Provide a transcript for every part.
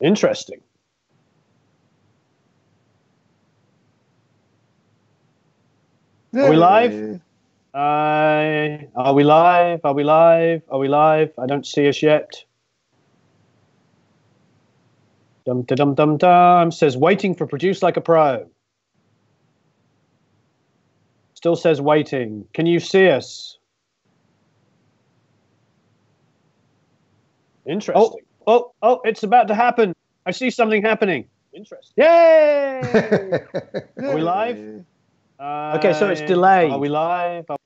Interesting. Are we live? Are we live? Are we live? Are we live? I don't see us yet. Dum da dum dum dum. Says waiting for Produce Like a Pro. Still says waiting. Can you see us? Interesting. Oh, it's about to happen. I see something happening. Interesting. Yay! Are we live? Okay, so it's delayed. Are we live? Are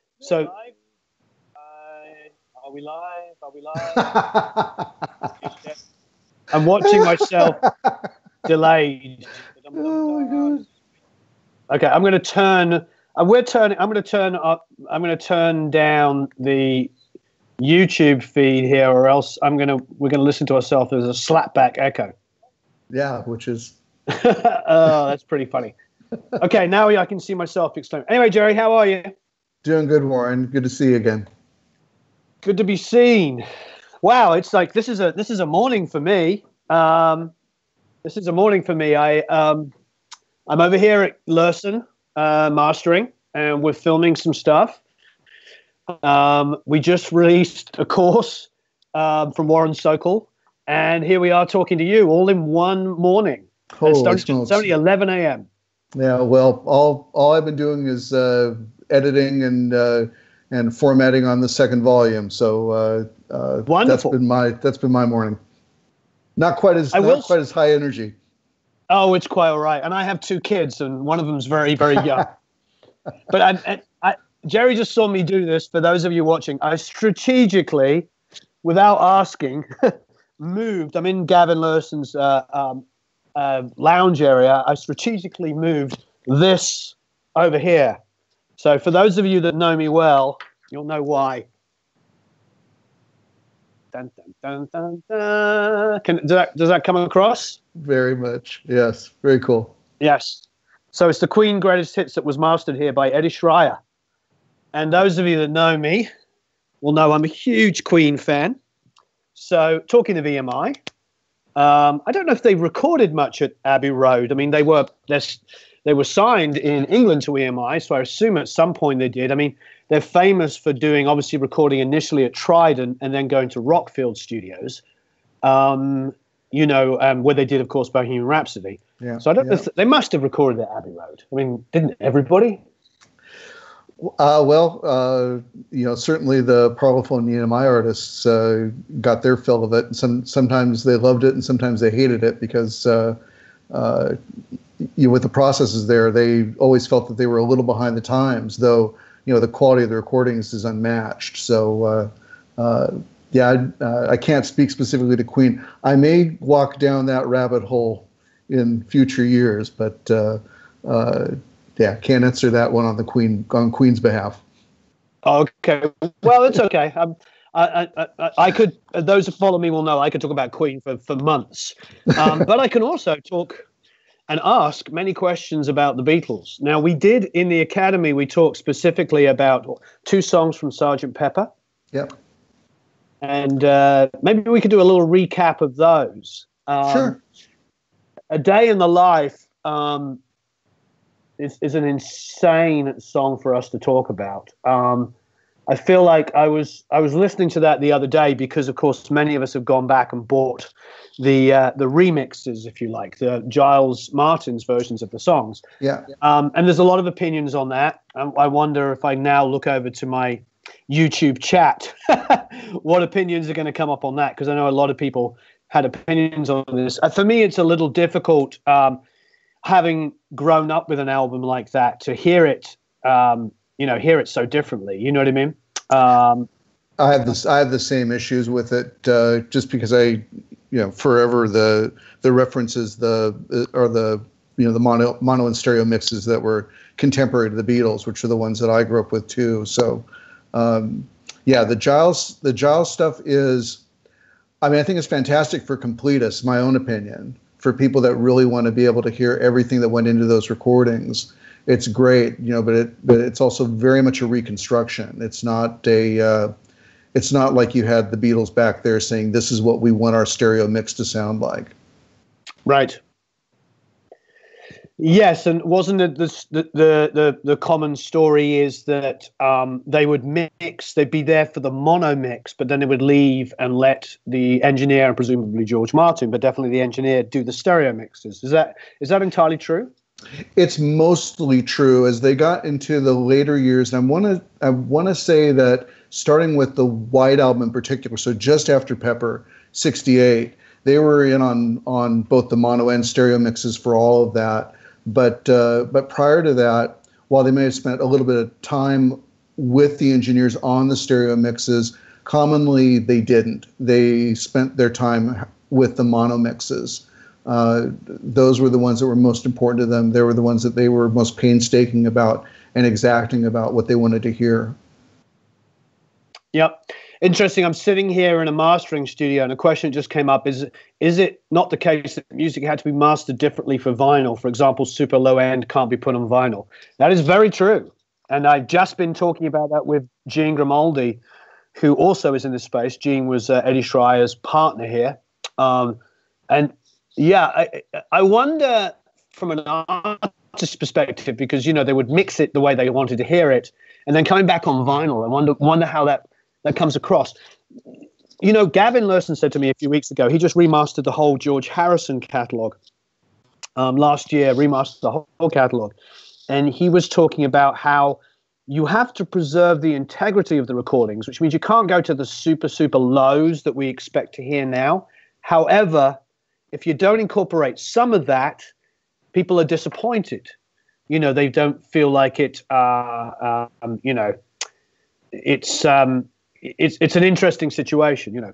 we live? Are we live? I'm watching myself delayed. Oh my God. Okay, I'm going to turn. I'm going to turn up. I'm going to turn down the YouTube feed here, or else we're going to listen to ourselves as a slapback echo. Yeah, which is. Oh, that's pretty funny. Okay, now I can see myself exclaim. Anyway, Jerry, how are you? Doing good, Warren. Good to see you again. Good to be seen. Wow, it's like this is a morning for me. This is a morning for me. I'm over here at Lursen mastering, and we're filming some stuff. We just released a course from Warren Sokol, and here we are talking to you all in one morning. It's only 11 a.m. Yeah, well, all I've been doing is editing and formatting on the second volume. So wonderful. That's been my morning. Not quite as high energy. Oh, it's quite all right. And I have two kids, and one of them's very, very young. But Jerry just saw me do this. For those of you watching, I strategically, without asking, moved. I'm in Gavin Lursen's lounge area. I strategically moved this over here. So for those of you that know me well, you'll know why. Dun, dun, dun, dun, dun. Does that come across? Very much. Yes. Very cool. Yes. So it's the Queen Greatest Hits that was mastered here by Eddie Schreier. And those of you that know me will know I'm a huge Queen fan. So talking of EMI, I don't know if they recorded much at Abbey Road. I mean, they were signed in England to EMI, so I assume at some point they did. I mean, they're famous for doing, obviously, recording initially at Trident and then going to Rockfield Studios, where they did, of course, Bohemian Rhapsody. Yeah, so I don't know if they must have recorded at Abbey Road. I mean, didn't everybody? Certainly the Parlophone EMI artists got their fill of it. And sometimes they loved it and sometimes they hated it because with the processes there, they always felt that they were a little behind the times, though, the quality of the recordings is unmatched. So, I can't speak specifically to Queen. I may walk down that rabbit hole in future years, but can't answer that one on Queen's behalf. Okay, well, it's okay. I could. Those who follow me will know I could talk about Queen for months, but I can also talk and ask many questions about the Beatles. Now, we did in the Academy. We talked specifically about 2 songs from Sgt. Pepper. Yep. And maybe we could do a little recap of those. Sure. A Day in the Life is an insane song for us to talk about. I feel like I was listening to that the other day because, of course, many of us have gone back and bought the remixes, if you like, the Giles Martin's versions of the songs. Yeah. And there's a lot of opinions on that. I wonder if I now look over to my YouTube chat, what opinions are going to come up on that? Because I know a lot of people had opinions on this. For me, it's a little difficult, having grown up with an album like that, to hear it, hear it so differently. You know what I mean? I have the same issues with it, just because forever the references the mono and stereo mixes that were contemporary to the Beatles, which are the ones that I grew up with too. So, the Giles stuff is, I think it's fantastic for completists, my own opinion, for people that really want to be able to hear everything that went into those recordings. It's great, but it's also very much a reconstruction. It's not like you had the Beatles back there saying, this is what we want our stereo mix to sound like. Right. Yes, and wasn't it the common story is that they would mix, they'd be there for the mono mix, but then they would leave and let the engineer, and presumably George Martin, but definitely the engineer, do the stereo mixes. Is that entirely true? It's mostly true. As they got into the later years, and I wanna say that starting with the White Album in particular, so just after Pepper, 68, they were in on both the mono and stereo mixes for all of that. But prior to that, while they may have spent a little bit of time with the engineers on the stereo mixes, commonly they didn't. They spent their time with the mono mixes. Those were the ones that were most important to them. They were the ones that they were most painstaking about and exacting about what they wanted to hear. Yep. Interesting. I'm sitting here in a mastering studio, and a question just came up: is it not the case that music had to be mastered differently for vinyl? For example, super low end can't be put on vinyl. That is very true, and I've just been talking about that with Gene Grimaldi, who also is in this space. Gene was Eddie Schreier's partner here, and yeah, I wonder from an artist's perspective, because they would mix it the way they wanted to hear it, and then coming back on vinyl, I wonder how that comes across. Gavin Lurson said to me a few weeks ago, he just remastered the whole George Harrison catalog last year, remastered the whole catalog. And he was talking about how you have to preserve the integrity of the recordings, which means you can't go to the super, super lows that we expect to hear now. However, if you don't incorporate some of that, people are disappointed. They don't feel like it, it's an interesting situation,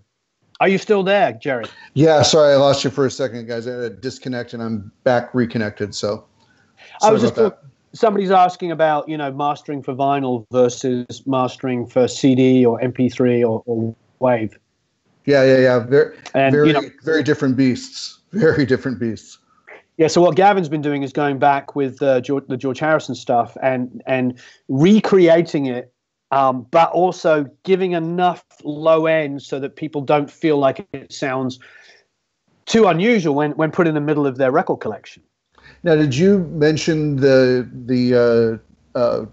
Are you still there, Jerry? Yeah, sorry, I lost you for a second, guys. I had a disconnect, and I'm back reconnected. So I was just somebody's asking about mastering for vinyl versus mastering for CD or MP3 or Wave. Yeah. Very different beasts. Very different beasts. Yeah. So what Gavin's been doing is going back with the George Harrison stuff and recreating it. But also giving enough low end so that people don't feel like it sounds too unusual when put in the middle of their record collection. Now, did you mention the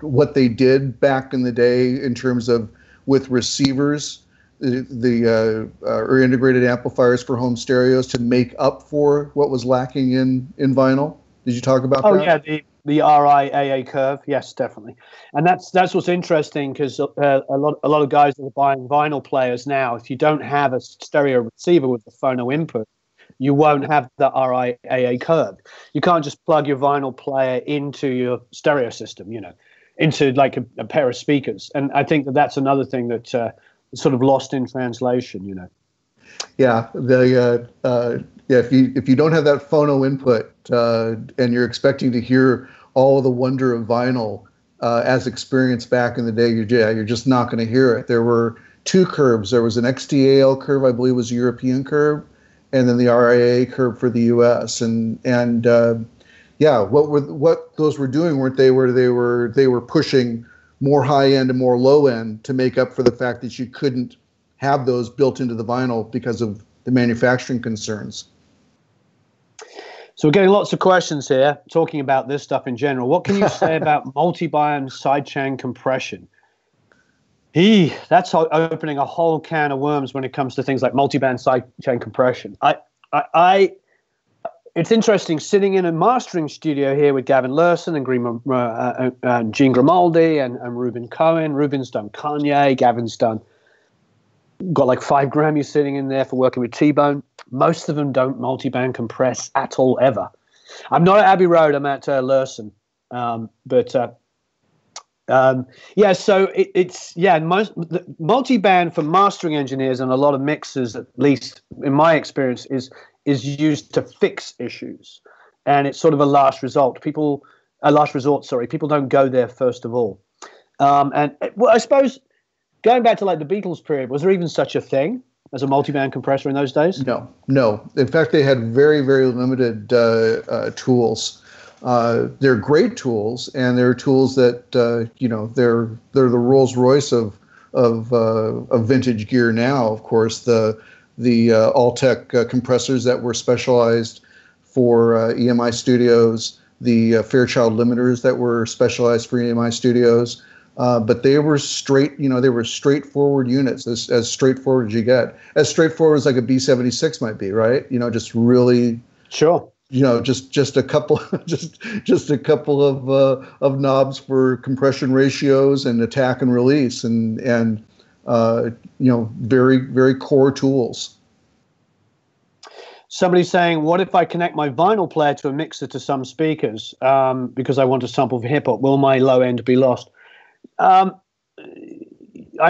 what they did back in the day in terms of with receivers, or integrated amplifiers for home stereos to make up for what was lacking in vinyl? Did you talk about that? Oh yeah, the RIAA curve, yes, definitely, and that's what's interesting, because a lot of guys that are buying vinyl players now, if you don't have a stereo receiver with the phono input, you won't have the RIAA curve. You can't just plug your vinyl player into your stereo system, into like a pair of speakers, and I think that's another thing that is sort of lost in translation, Yeah, if you don't have that phono input and you're expecting to hear all of the wonder of vinyl as experienced back in the day, you're just not going to hear it. There were two curves. There was an XDAL curve, I believe was a European curve, and then the RIAA curve for the US. And what those were doing weren't they were pushing more high end and more low end to make up for the fact that you couldn't have those built into the vinyl because of the manufacturing concerns. So we're getting lots of questions here talking about this stuff in general. What can you say about multiband sidechain compression? That's opening a whole can of worms when it comes to things like multiband sidechain compression. It's interesting sitting in a mastering studio here with Gavin Lurson and Gene Grimaldi and Ruben Cohen. Ruben's done Kanye. Gavin's got like 5 Grammys sitting in there for working with T-Bone. Most of them don't multiband compress at all, ever. I'm not at Abbey Road. I'm at Lurson. So multiband for mastering engineers and a lot of mixers, at least in my experience, is used to fix issues, and it's sort of a last resort. People don't go there first of all. I suppose going back to like the Beatles period, was there even such a thing as a multiband compressor in those days? No. In fact, they had very, very limited tools. They're great tools, and they're tools that they're the Rolls Royce of vintage gear now. Of course, the Alltech compressors that were specialized for EMI Studios, the Fairchild limiters that were specialized for EMI Studios. But they were they were straightforward units, as straightforward as you get, as straightforward as like a B76 might be, right? Just really sure. Just a couple, just a couple of knobs for compression ratios and attack and release, and very, very core tools. Somebody's saying, what if I connect my vinyl player to a mixer to some speakers because I want to sample for hip hop? Will my low end be lost? I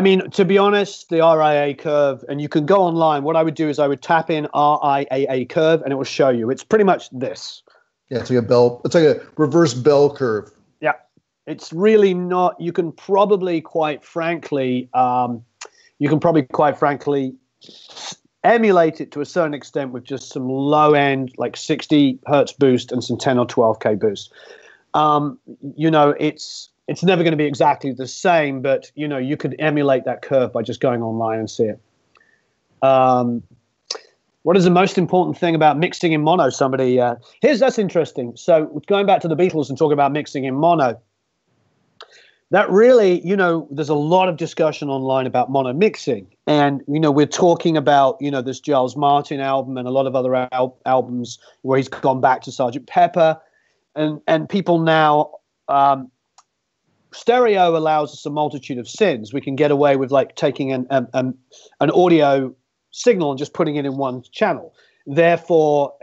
mean, to be honest, the RIAA curve, and you can go online. What I would do is I would tap in RIAA curve, and it will show you. It's pretty much this. Yeah, it's like a bell. It's like a reverse bell curve. Yeah, it's really not. You can probably quite frankly emulate it to a certain extent with just some low end, like 60 hertz boost and some 10 or 12K boost. It's never going to be exactly the same, but you could emulate that curve by just going online and see it. What is the most important thing about mixing in mono? That's interesting. So going back to the Beatles and talking about mixing in mono, that really, there's a lot of discussion online about mono mixing. And, we're talking about, this Giles Martin album and a lot of other albums where he's gone back to Sgt. Pepper. And people now, stereo allows us a multitude of sins. We can get away with like taking an audio signal and just putting it in one channel. Therefore,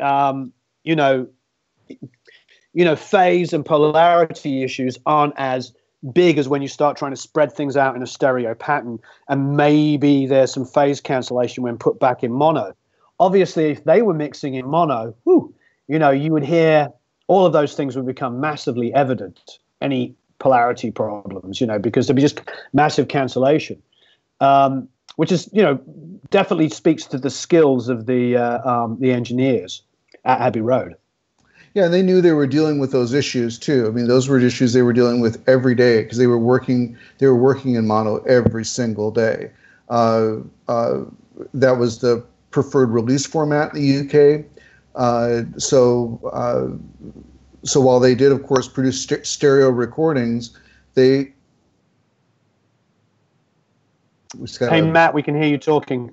phase and polarity issues aren't as big as when you start trying to spread things out in a stereo pattern, and maybe there's some phase cancellation when put back in mono. Obviously, if they were mixing in mono, you would hear all of those things would become massively evident. Any polarity problems, because there'd be just massive cancellation, which is, definitely speaks to the skills of the engineers at Abbey Road. Yeah, and they knew they were dealing with those issues too. I mean, those were issues they were dealing with every day because they were working in mono every single day. That was the preferred release format in the UK. So while they did, of course, produce stereo recordings, they... Hey, Matt, we can hear you talking.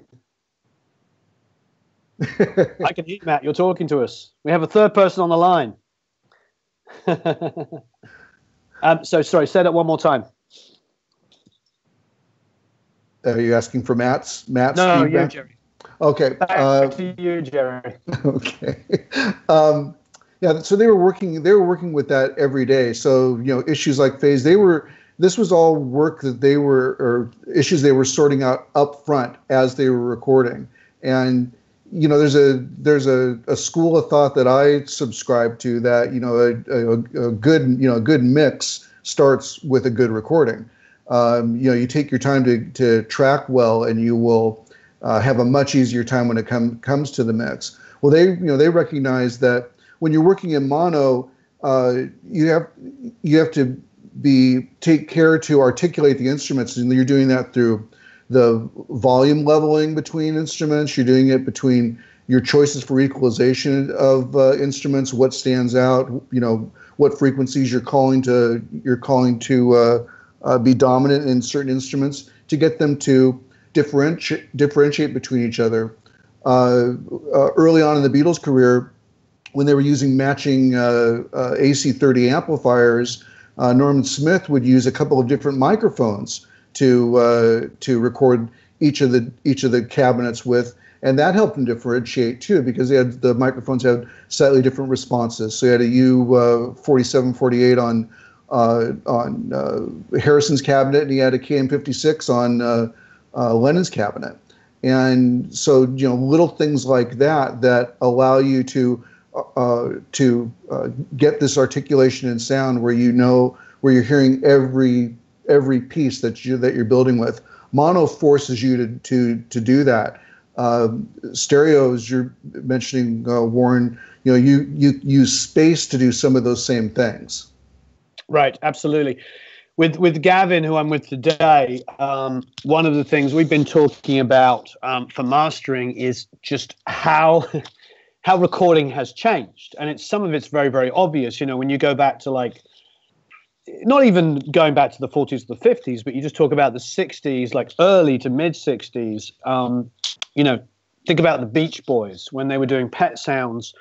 I can hear you, Matt. You're talking to us. We have a third person on the line. So, sorry, say that one more time. Are you asking for Matt's No, feedback? you, Jerry. Okay. Back to you, Jerry. Okay. Yeah, so they were working with that every day. So, issues like phase, this was all work that or issues they were sorting out up front as they were recording. And, there's a school of thought that I subscribe to that, a good mix starts with a good recording. You take your time to track well, and you will have a much easier time when it comes to the mix. Well, they recognize that when you're working in mono, you have to take care to articulate the instruments, and you're doing that through the volume leveling between instruments. You're doing it between your choices for equalization of instruments, what stands out, what frequencies you're calling to be dominant in certain instruments to get them to differentiate between each other. Early on in the Beatles' career, when they were using matching AC30 amplifiers, Norman Smith would use a couple of different microphones to record each of the cabinets with, and that helped them differentiate too, because the microphones had slightly different responses. So you had a U4748 on Harrison's cabinet, and he had a KM56 on Lennon's cabinet. And so little things like that allow you to get this articulation and sound where you're hearing every piece that you're building with. Mono forces you to do that. Stereo, as you're mentioning, Warren, you use space to do some of those same things. Right, absolutely. With Gavin, who I'm with today, one of the things we've been talking about for mastering is just how how recording has changed. And it's some of it's very, very obvious. You know, when you go back to like, not even going back to the 40s or the 50s, but you just talk about the 60s, like early to mid 60s. You know, think about the Beach Boys when they were doing Pet Sounds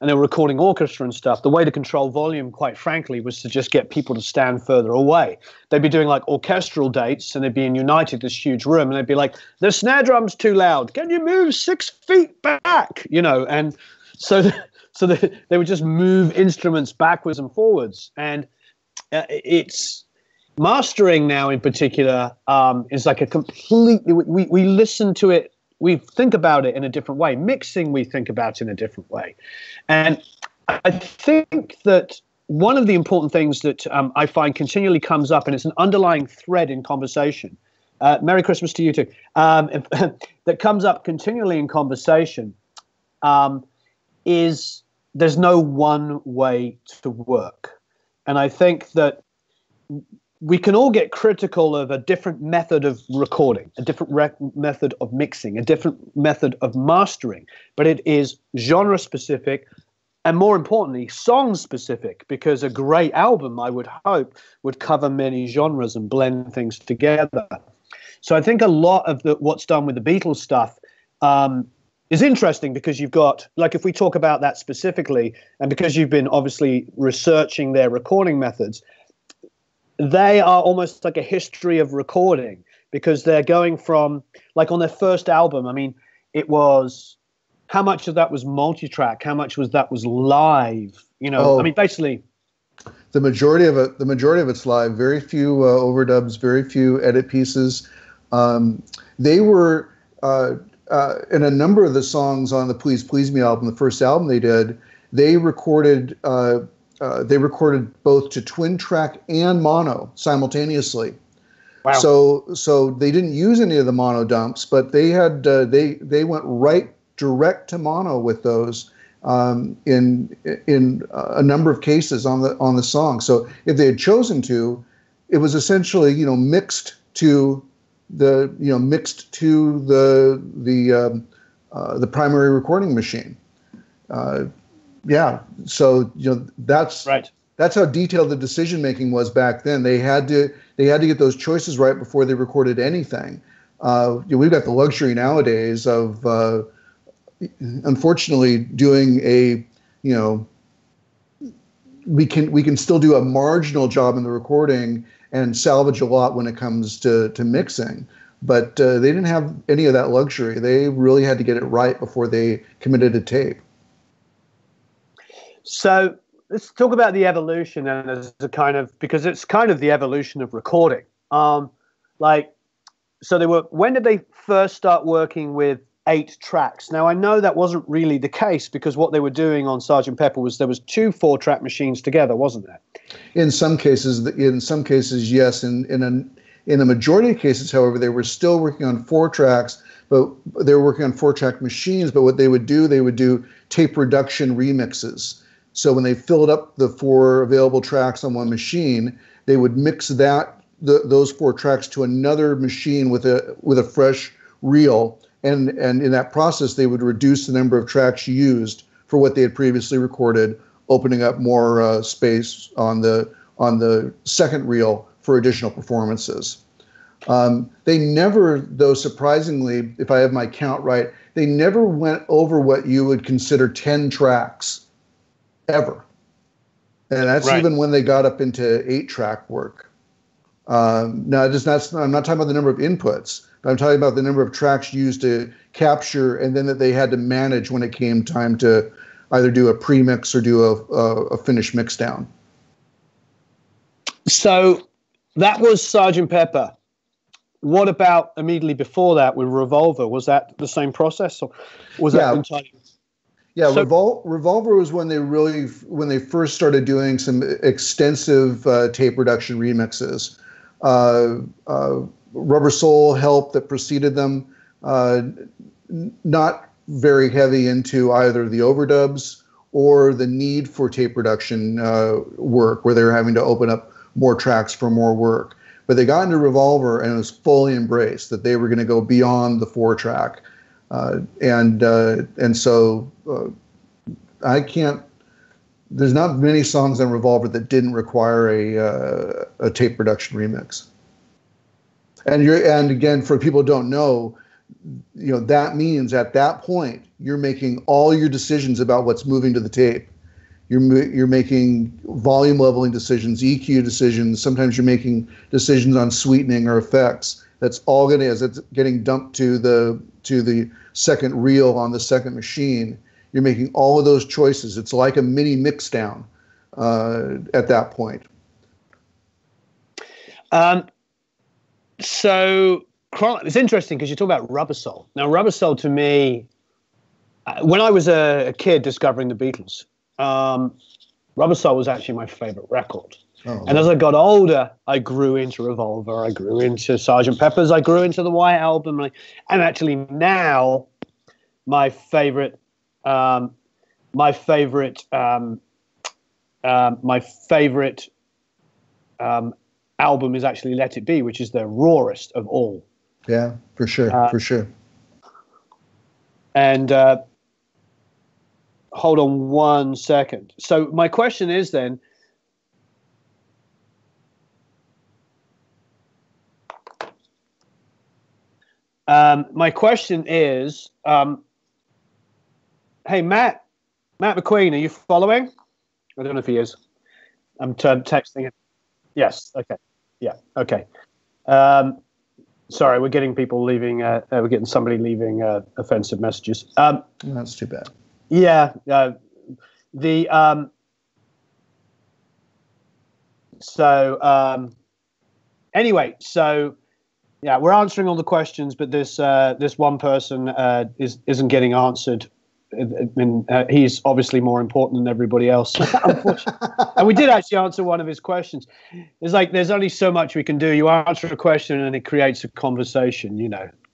and they were recording orchestra and stuff. The way to control volume, quite frankly, was to just get people to stand further away. They'd be doing like orchestral dates and they'd be in United, this huge room, and they'd be like, the snare drum's too loud. Can you move 6 feet back? You know, and so they would just move instruments backwards and forwards. And it's mastering now in particular is like a completely, we listen to it, we think about it in a different way. Mixing, we think about in a different way. And I think that one of the important things that I find continually comes up, and it's an underlying thread in conversation, Merry Christmas to you too, that comes up continually in conversation, is there's no one way to work. And I think that we can all get critical of a different method of recording, a different method of mixing, a different method of mastering, but it is genre specific and, more importantly, song specific, because a great album, I would hope, would cover many genres and blend things together. So I think a lot of what's done with the Beatles stuff is interesting, because you've got, like, if we talk about that specifically, and because you've been obviously researching their recording methods, they are almost like a history of recording, because they're going from, like, on their first album, I mean, it was, how much of that was multi-track? How much was that was live? You know, I mean, basically, the majority of it's live. Very few overdubs, very few edit pieces. They were in a number of the songs on the Please Please Me album, the first album they did. They recorded both to twin track and mono simultaneously. Wow. So they didn't use any of the mono dumps, but they had they went right direct to mono with those in a number of cases on the song. So if they had chosen to, it was essentially, you know, mixed to the primary recording machine. Yeah, so, you know, that's right. That's how detailed the decision making was back then. They had to get those choices right before they recorded anything. You know, we've got the luxury nowadays of unfortunately doing a, you know, we can still do a marginal job in the recording and salvage a lot when it comes to mixing. But they didn't have any of that luxury. They really had to get it right before they committed to tape. So let's talk about the evolution, and as a kind of, because it's kind of the evolution of recording. When did they first start working with 8 tracks? Now, I know that wasn't really the case, because what they were doing on Sgt. Pepper was there was 2 4-track machines together, wasn't there? In some cases, yes. In a majority of cases, however, they were still working on 4 tracks, but they were working on 4-track machines. But what they would do tape reduction remixes. So when they filled up the 4 available tracks on one machine, they would mix those 4 tracks to another machine with a fresh reel, and in that process they would reduce the number of tracks used for what they had previously recorded, opening up more space on the second reel for additional performances. They never, though, surprisingly, if I have my count right, they never went over what you would consider 10 tracks. Ever. And that's right. Even when they got up into 8-track work. I'm not talking about the number of inputs, but I'm talking about the number of tracks used to capture, and then that they had to manage when it came time to either do a pre-mix or do a finished mix down. So that was Sgt. Pepper. What about immediately before that with Revolver? Was that the same process, or was that entirely? Yeah, so, Revolver was when they first started doing some extensive tape reduction remixes. Rubber Soul help that preceded them, not very heavy into either the overdubs or the need for tape reduction work, where they were having to open up more tracks for more work. But they got into Revolver, and it was fully embraced that they were going to go beyond the 4-track. And so I can't. There's not many songs on Revolver that didn't require a tape production remix. And again, for people who don't know, that means at that point you're making all your decisions about what's moving to the tape. You're making volume leveling decisions, EQ decisions. Sometimes you're making decisions on sweetening or effects. That's all as it's getting dumped to the second reel on the second machine. You're making all of those choices. It's like a mini mix down at that point. So it's interesting because you talk about Rubber Soul. Now, Rubber Soul to me, when I was a kid discovering the Beatles, Rubber Soul was actually my favorite record. Oh, and as I got older, I grew into Revolver, I grew into Sgt. Pepper's, I grew into the White Album, and actually now my favorite album is actually Let It Be, which is the rawest of all. Yeah, for sure, for sure. And hold on one second. So my question is then, hey, Matt McQueen, are you following? I don't know if he is. I'm texting him. Yes. Okay. Yeah. Okay. Sorry, we're getting people leaving. We're getting somebody leaving offensive messages. That's too bad. Yeah. Anyway, so yeah, we're answering all the questions, but this one person isn't getting answered. He's obviously more important than everybody else, unfortunately. And we did actually answer one of his questions. It's like there's only so much we can do. You answer a question and it creates a conversation.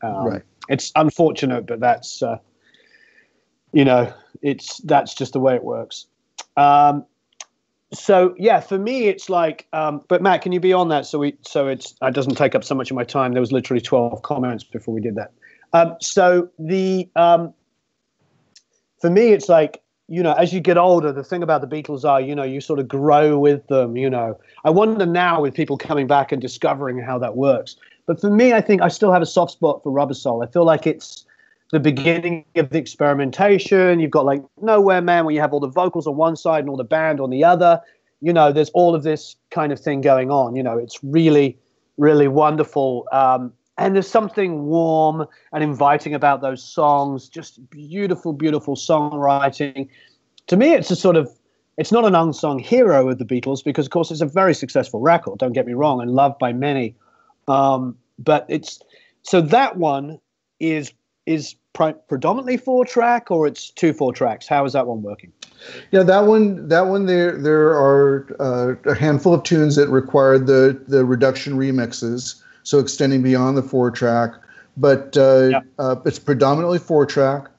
Right. It's unfortunate, but that's that's just the way it works. So yeah, for me it's like. But Matt, can you be on that it doesn't take up so much of my time? There was literally 12 comments before we did that. For me, it's like, as you get older, the thing about the Beatles are, you sort of grow with them, I wonder now with people coming back and discovering how that works. But for me, I think I still have a soft spot for Rubber Soul. I feel like it's the beginning of the experimentation. You've got like Nowhere Man, where you have all the vocals on one side and all the band on the other. There's all of this kind of thing going on. It's really, really wonderful. And there's something warm and inviting about those songs, just beautiful, beautiful songwriting. To me, it's it's not an unsung hero of the Beatles because, of course, it's a very successful record, don't get me wrong, and loved by many. But that one is predominantly 4-track, or it's 2 4-tracks? How is that one working? Yeah, that one there are a handful of tunes that require the reduction remixes. So extending beyond the 4-track, but it's predominantly 4-track.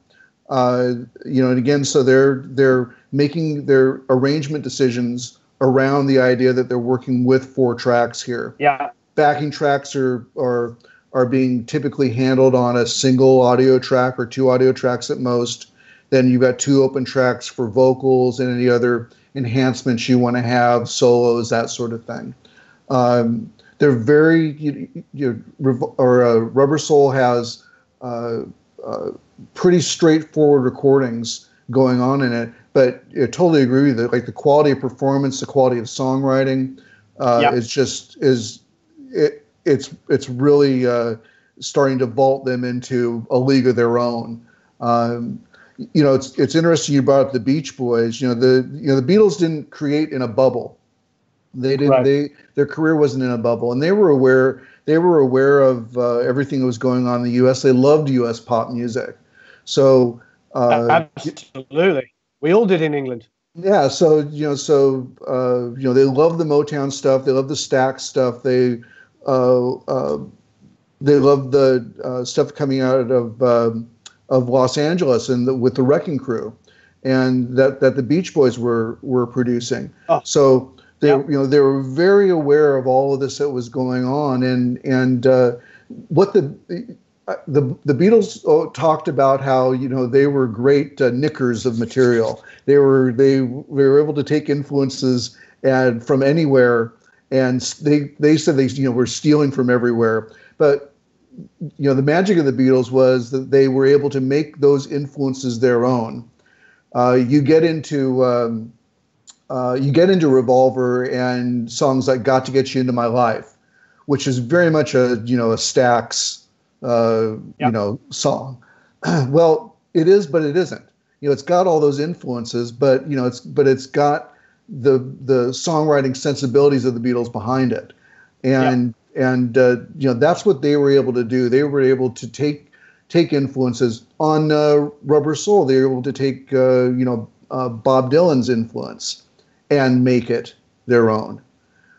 And again, so they're making their arrangement decisions around the idea that they're working with 4 tracks here. Yeah, backing tracks are being typically handled on a single audio track or 2 audio tracks at most. Then you've got 2 open tracks for vocals and any other enhancements you want to have, solos, that sort of thing. They're very, Rubber Soul has pretty straightforward recordings going on in it, but I totally agree with you. Like the quality of performance, the quality of songwriting, it's really starting to vault them into a league of their own. It's interesting you brought up the Beach Boys. The Beatles didn't create in a bubble. They didn't. Right. Their career wasn't in a bubble, and they were aware. They were aware of everything that was going on in the U.S. They loved U.S. pop music, so absolutely, we all did in England. Yeah, so they love the Motown stuff. They love the Stax stuff. They love the stuff coming out of Los Angeles and with the Wrecking Crew, and that the Beach Boys were producing. Oh. So. They were very aware of all of this that was going on, and what the Beatles talked about how they were great knickers of material. They were able to take influences and from anywhere, and they said they were stealing from everywhere. But the magic of the Beatles was that they were able to make those influences their own. You get into Revolver and songs like "Got to Get You Into My Life," which is very much a Stax song. Well, it is, but it isn't. It's got all those influences, but it's got the songwriting sensibilities of the Beatles behind it, and that's what they were able to do. They were able to take influences on Rubber Soul. They were able to take Bob Dylan's influence and make it their own.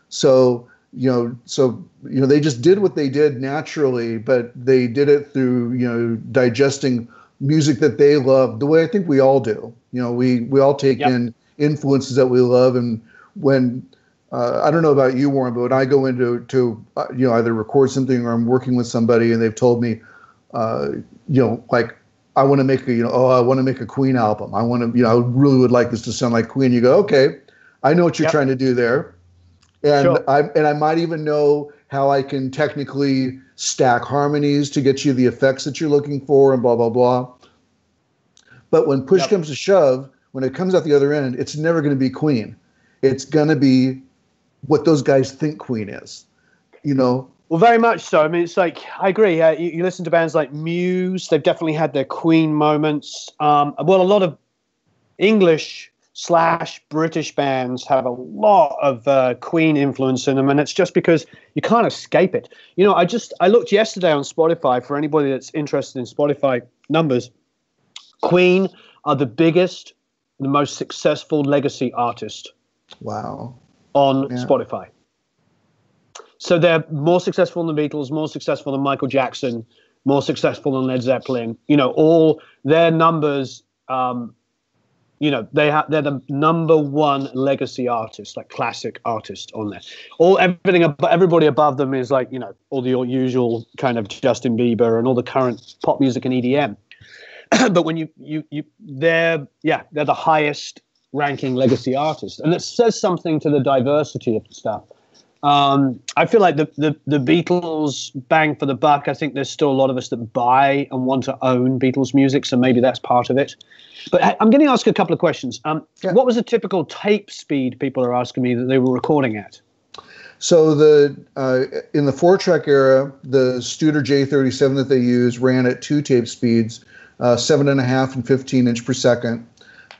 So they just did what they did naturally, but they did it through digesting music that they loved the way I think we all do. We all take in influences that we love, and when I don't know about you, Warren, but when I go into either record something or I'm working with somebody and they've told me like I want to make I want to make a Queen album. I want to I really would like this to sound like Queen. You go, okay, I know what you're trying to do there. And sure. I might even know how I can technically stack harmonies to get you the effects that you're looking for and blah, blah, blah. But when push comes to shove, when it comes out the other end, it's never going to be Queen. It's going to be what those guys think Queen is, Well, very much so. I mean, it's like, I agree. You listen to bands like Muse, they've definitely had their Queen moments. Well, a lot of English/British bands have a lot of Queen influence in them, and it's just because you can't escape it. I looked yesterday on Spotify for anybody that's interested in Spotify numbers. Queen are the biggest, the most successful legacy artist. Wow. On Spotify. So they're more successful than the Beatles, more successful than Michael Jackson, more successful than Led Zeppelin. All their numbers. They're the number one legacy artist, like classic artist on there. Everybody above them is like, all the usual kind of Justin Bieber and all the current pop music and EDM. But when they're the highest ranking legacy artist, and it says something to the diversity of stuff. I feel like the Beatles, bang for the buck. I think there's still a lot of us that buy and want to own Beatles music, so maybe that's part of it. But I'm going to ask a couple of questions. What was the typical tape speed people are asking me that they were recording at? So in the 4-track era, the Studer J37 that they used ran at 2 tape speeds, 7.5 and 15 inch per second.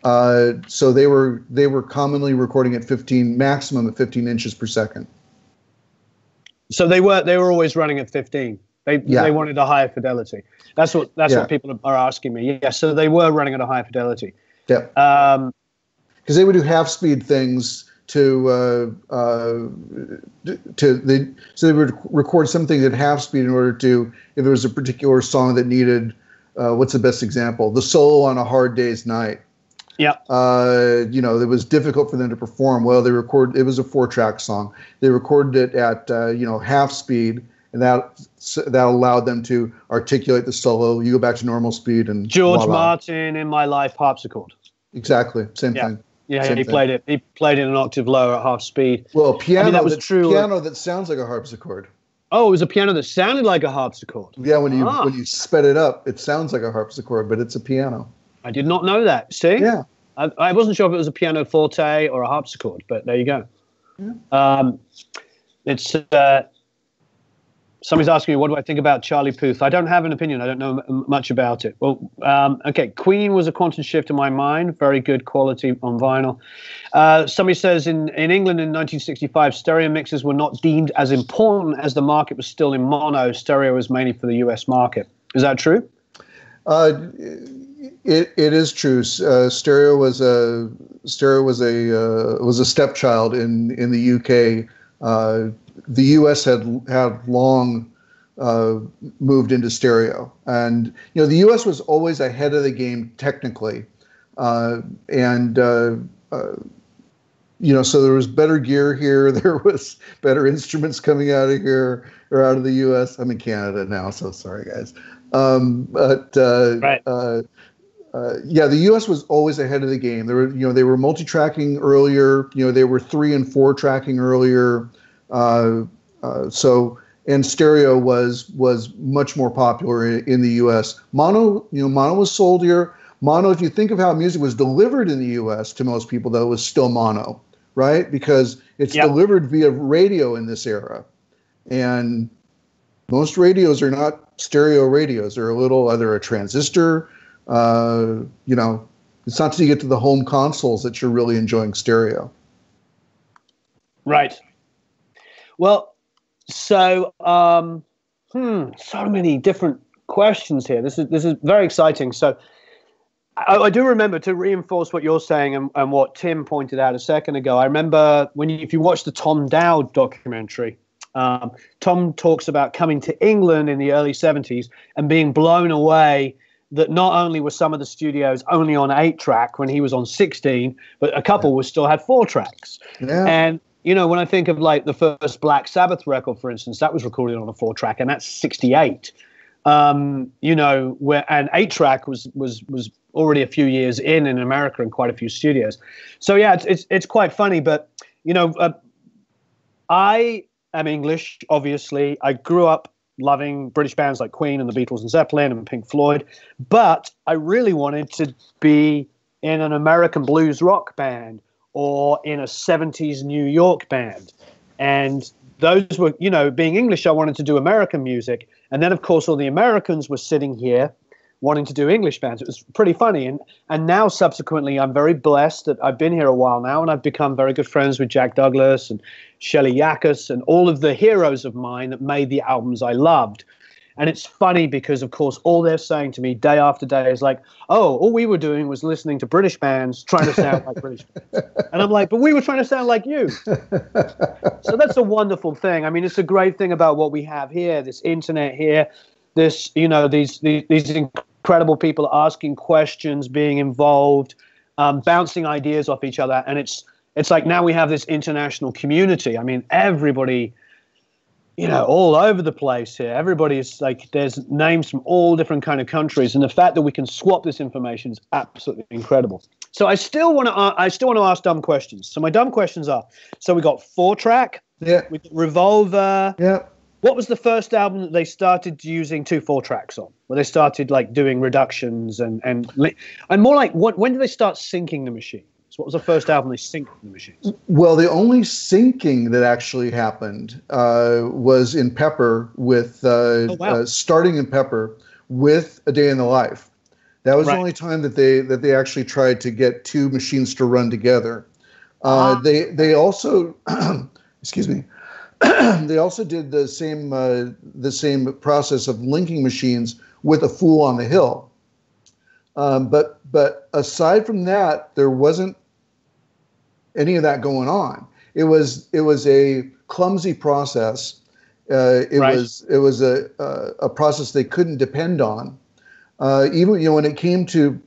So they were commonly recording at maximum at 15 inches per second. So they were always running at 15. They wanted a higher fidelity. That's what people are asking me. Yeah, so they were running at a higher fidelity. Yeah. Because they would do half speed things so they would record something at half speed in order to, if there was a particular song that needed, what's the best example? The solo on A Hard Day's Night. Yeah. It was difficult for them to perform. Well, it was a 4-track song. They recorded it at, half speed, and that allowed them to articulate the solo. You go back to normal speed and George Martin, In My Life, harpsichord. Exactly. Same thing. Yeah, he played it. He played it an octave lower at half speed. Well, piano, that was true. Piano that sounds like a harpsichord. Oh, it was a piano that sounded like a harpsichord. Yeah, when you sped it up, it sounds like a harpsichord, but it's a piano. I did not know that. See? Yeah. I wasn't sure if it was a pianoforte or a harpsichord, but there you go. Yeah. It's somebody's asking me, what do I think about Charlie Puth? I don't have an opinion. I don't know much about it. Well, okay. Queen was a quantum shift in my mind. Very good quality on vinyl. Somebody says in England in 1965, stereo mixes were not deemed as important as the market was still in mono. Stereo was mainly for the US market. Is that true? It is true. Stereo was a stepchild in the UK. The US had long moved into stereo, and the US was always ahead of the game technically, so there was better gear here. There was better instruments coming out of here or out of the US. I'm in Canada now, so sorry guys. But Right. yeah, the U.S. was always ahead of the game. They were multi-tracking earlier. They were 3 and 4 tracking earlier. And stereo was much more popular in the U.S. Mono was sold here. Mono, if you think of how music was delivered in the U.S. to most people, though, it was still mono, right? Because it's delivered via radio in this era, and most radios are not stereo radios. They're either a transistor. It's not till you get to the home consoles that you're really enjoying stereo. Right. Well, so so many different questions here. This is very exciting. So I do remember, to reinforce what you're saying and what Tim pointed out a second ago. I remember if you watch the Tom Dowd documentary, Tom talks about coming to England in the early 70s and being blown away that not only were some of the studios only on 8-track when he was on 16, but a couple still had 4 tracks. Yeah. And when I think of like the first Black Sabbath record, for instance, that was recorded on a 4-track, and that's 68. And 8-track was already a few years in America and quite a few studios. So yeah, it's quite funny. But I am English, obviously. I grew up loving British bands like Queen and the Beatles and Zeppelin and Pink Floyd, but I really wanted to be in an American blues rock band or in a 70s New York band. And those were, being English, I wanted to do American music. And then, of course, all the Americans were sitting here wanting to do English bands. It was pretty funny. And now, subsequently, I'm very blessed that I've been here a while now, and I've become very good friends with Jack Douglas and Shelley Yakus and all of the heroes of mine that made the albums I loved. And it's funny because, of course, all they're saying to me day after day is like, oh, all we were doing was listening to British bands trying to sound like British bands. And I'm like, but we were trying to sound like you. So that's a wonderful thing. I mean, it's a great thing about what we have here, this internet here, this, these incredible people asking questions, being involved, bouncing ideas off each other. And it's like now we have this international community. I mean, everybody, all over the place here. Everybody's like, there's names from all different kind of countries, and the fact that we can swap this information is absolutely incredible. So I still want to ask dumb questions. So my dumb questions are: so we got 4-track, we got Revolver. Yeah. What was the first album that they started using 2 4-tracks on? Where they started like doing reductions and more like when did they start syncing the machines? What was the first album they synced the machines? Well, the only syncing that actually happened was in Pepper with starting in Pepper with A Day in the Life. That was the only time that they actually tried to get 2 machines to run together. They also excuse me. They also did the same process of linking machines with A Fool on the Hill. But aside from that, there wasn't any of that going on. It was a clumsy process. It was a process they couldn't depend on. Even when it came to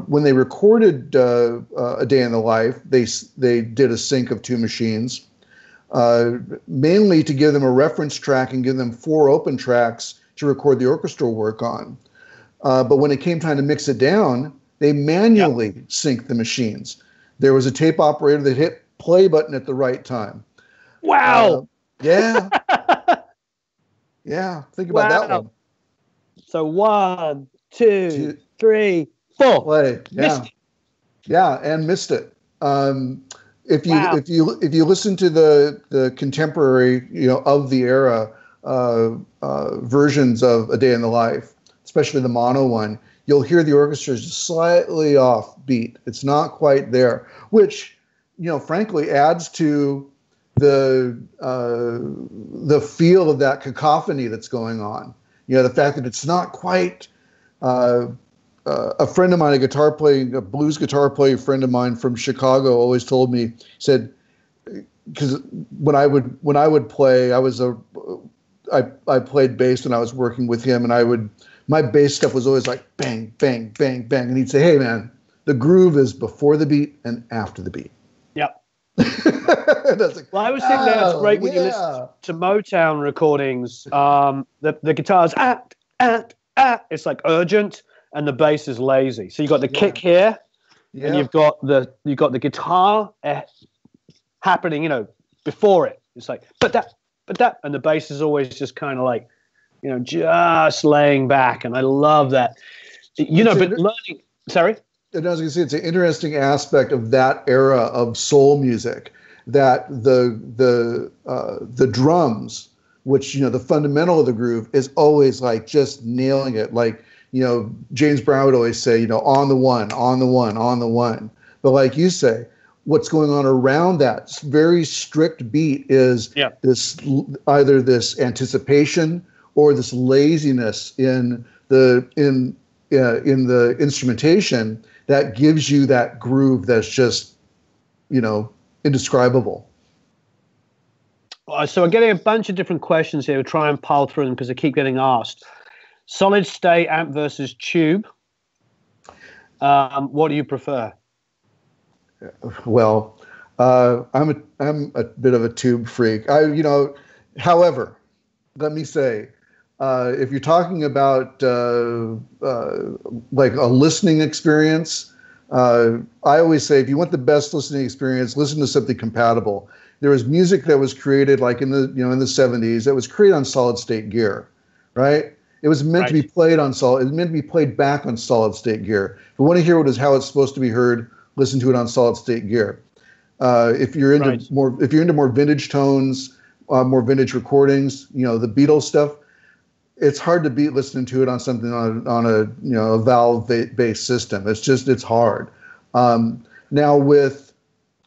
when they recorded A Day in the Life, they did a sync of 2 machines, mainly to give them a reference track and give them 4 open tracks to record the orchestral work on. But when it came time to mix it down, they manually synced the machines. There was a tape operator that hit play button at the right time. Wow. Yeah. Yeah. Think about that one. So 1, 2, 3, 4. Play. Yeah. Missed it. Yeah, and missed it. If you listen to the contemporary, of the era versions of A Day in the Life, especially the mono one, you'll hear the orchestra is just slightly off beat. It's not quite there, which, frankly, adds to the feel of that cacophony that's going on. The fact that it's not quite. A friend of mine, a blues guitar player friend of mine from Chicago, always told me, said, because when I would play, I played bass when I was working with him, and my bass stuff was always like bang, bang, bang, bang. And he'd say, hey, man, the groove is before the beat and after the beat. Yep. Like, well, I was thinking that's great when you listen to Motown recordings. The guitars, it's like urgent, and the bass is lazy. So you got the kick here, and you've got the guitar happening, before it. It's like but that, and the bass is always just kind of like, just laying back, and I love that. But learning. Sorry. And I was going to say, it's an interesting aspect of that era of soul music, that the drums, which, the fundamental of the groove, is always like just nailing it. Like, James Brown would always say, on the one, on the one, on the one. But like you say, what's going on around that very strict beat is either this anticipation or this laziness in the instrumentation that gives you that groove that's just, indescribable. So I'm getting a bunch of different questions here. We'll try and pile through them because they keep getting asked. Solid state amp versus tube. What do you prefer? Well, I'm a bit of a tube freak. However, let me say, if you're talking about like a listening experience, I always say, if you want the best listening experience, listen to something compatible. There was music that was created like in the 70s that was created on solid state gear, right? It was meant to be played on it was meant to be played back on solid state gear. If you want to hear how it's supposed to be heard, listen to it on solid state gear. If you're into more vintage tones, more vintage recordings, the Beatles stuff, it's hard to beat listening to it on something on a valve based system. It's hard. Now with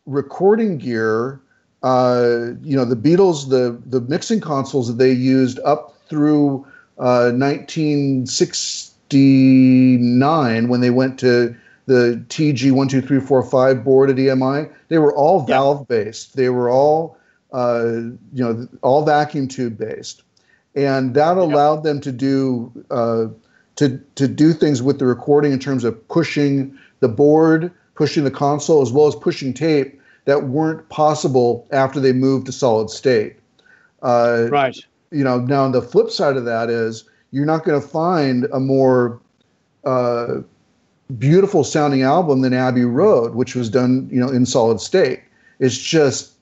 recording gear, the Beatles, the mixing consoles that they used up through 1969, when they went to the TG 1, 2, 3, 4, 5 board at EMI, they were all valve based. They were all all vacuum tube based, and that allowed them to do things with the recording in terms of pushing the board, pushing the console, as well as pushing tape that weren't possible after they moved to solid state. Now the flip side of that is, you're not going to find a more beautiful sounding album than Abbey Road, which was done, in solid state. It's just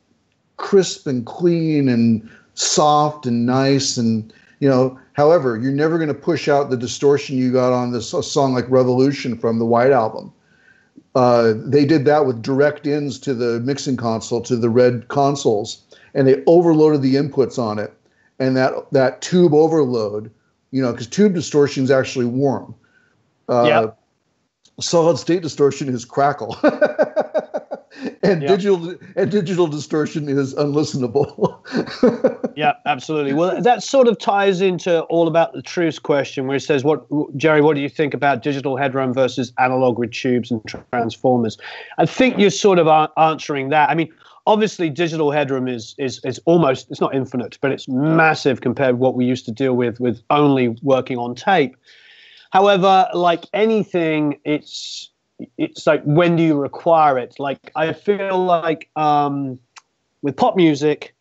crisp and clean and soft and nice. And, however, you're never going to push out the distortion you got on this song like Revolution from the White Album. They did that with direct ins to the mixing console, to the red consoles, and they overloaded the inputs on it. And that tube overload, because tube distortion is actually warm. Solid state distortion is crackle. And digital distortion is unlistenable. Yeah, absolutely. Well, that sort of ties into All About the Truth question, where it says, Jerry, what do you think about digital headroom versus analog with tubes and transformers? I think you're sort of answering that. I mean, obviously, digital headroom is almost, it's not infinite, but it's massive compared to what we used to deal with only working on tape. However, like anything, it's like, when do you require it? Like, I feel like with pop music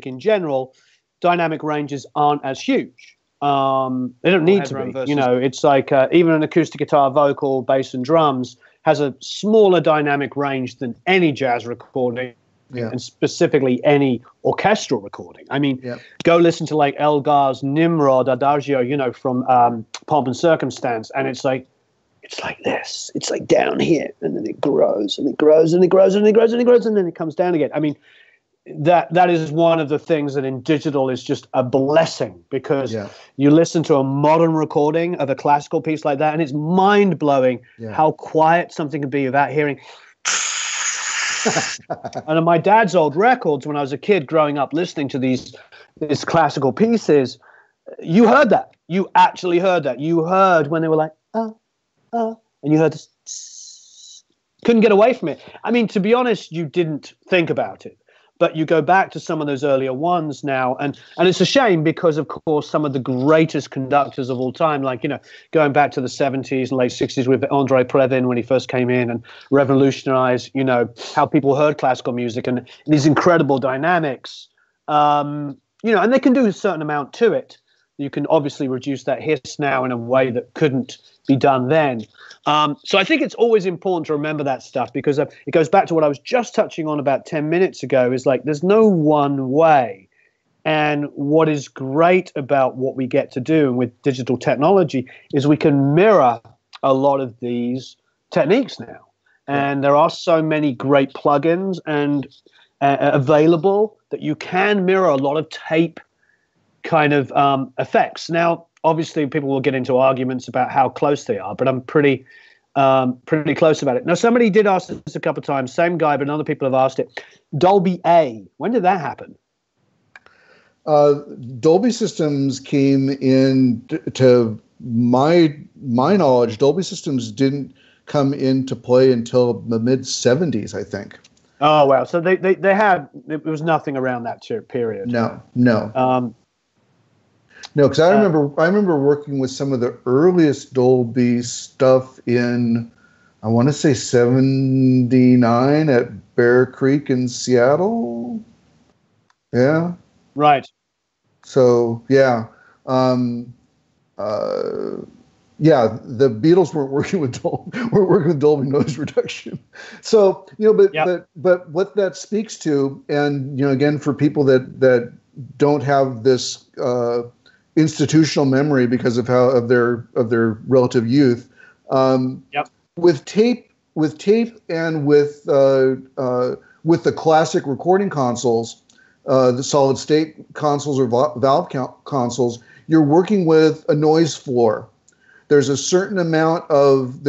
in general, dynamic ranges aren't as huge. They don't need to be. It's like even an acoustic guitar, vocal, bass, and drums has a smaller dynamic range than any jazz recording, and specifically any orchestral recording. I mean, go listen to like Elgar's Nimrod Adagio, from Pomp and Circumstance, and it's like this. It's like down here, and then it grows, and it grows, and it grows, and it grows, and it grows, and then it comes down again. I mean, that is one of the things that in digital is just a blessing, because you listen to a modern recording of a classical piece like that, and it's mind-blowing how quiet something can be without hearing. And on my dad's old records, when I was a kid growing up listening to these classical pieces, you heard that. You actually heard that. You heard when they were like, and you heard this, couldn't get away from it. I mean, to be honest, you didn't think about it. But you go back to some of those earlier ones now, and it's a shame, because, of course, some of the greatest conductors of all time, like, going back to the 70s and late 60s with Andrei Previn when he first came in and revolutionized, how people heard classical music and these incredible dynamics, and they can do a certain amount to it. You can obviously reduce that hiss now in a way that couldn't be done then. So I think it's always important to remember that stuff, because it goes back to what I was just touching on about 10 minutes ago, is like there's no one way. And what is great about what we get to do with digital technology is we can mirror a lot of these techniques now. And there are so many great plugins and available that you can mirror a lot of tape kind of effects. Now, obviously, people will get into arguments about how close they are, but I'm pretty close about it. Now, somebody did ask this a couple of times, same guy, but other people have asked it. Dolby A, when did that happen? Dolby systems came in, to my knowledge, Dolby systems didn't come into play until the mid 70s, I think. Oh, wow. So they had, it was nothing around that period. No. No, because I remember working with some of the earliest Dolby stuff in, I want to say 79 at Bear Creek in Seattle. Yeah. Right. So yeah, the Beatles weren't working with Dolby noise reduction. So but what that speaks to, and again, for people that don't have this institutional memory because of their relative youth, with tape and with the classic recording consoles, the solid state consoles or valve consoles, you're working with a noise floor. There's a certain amount of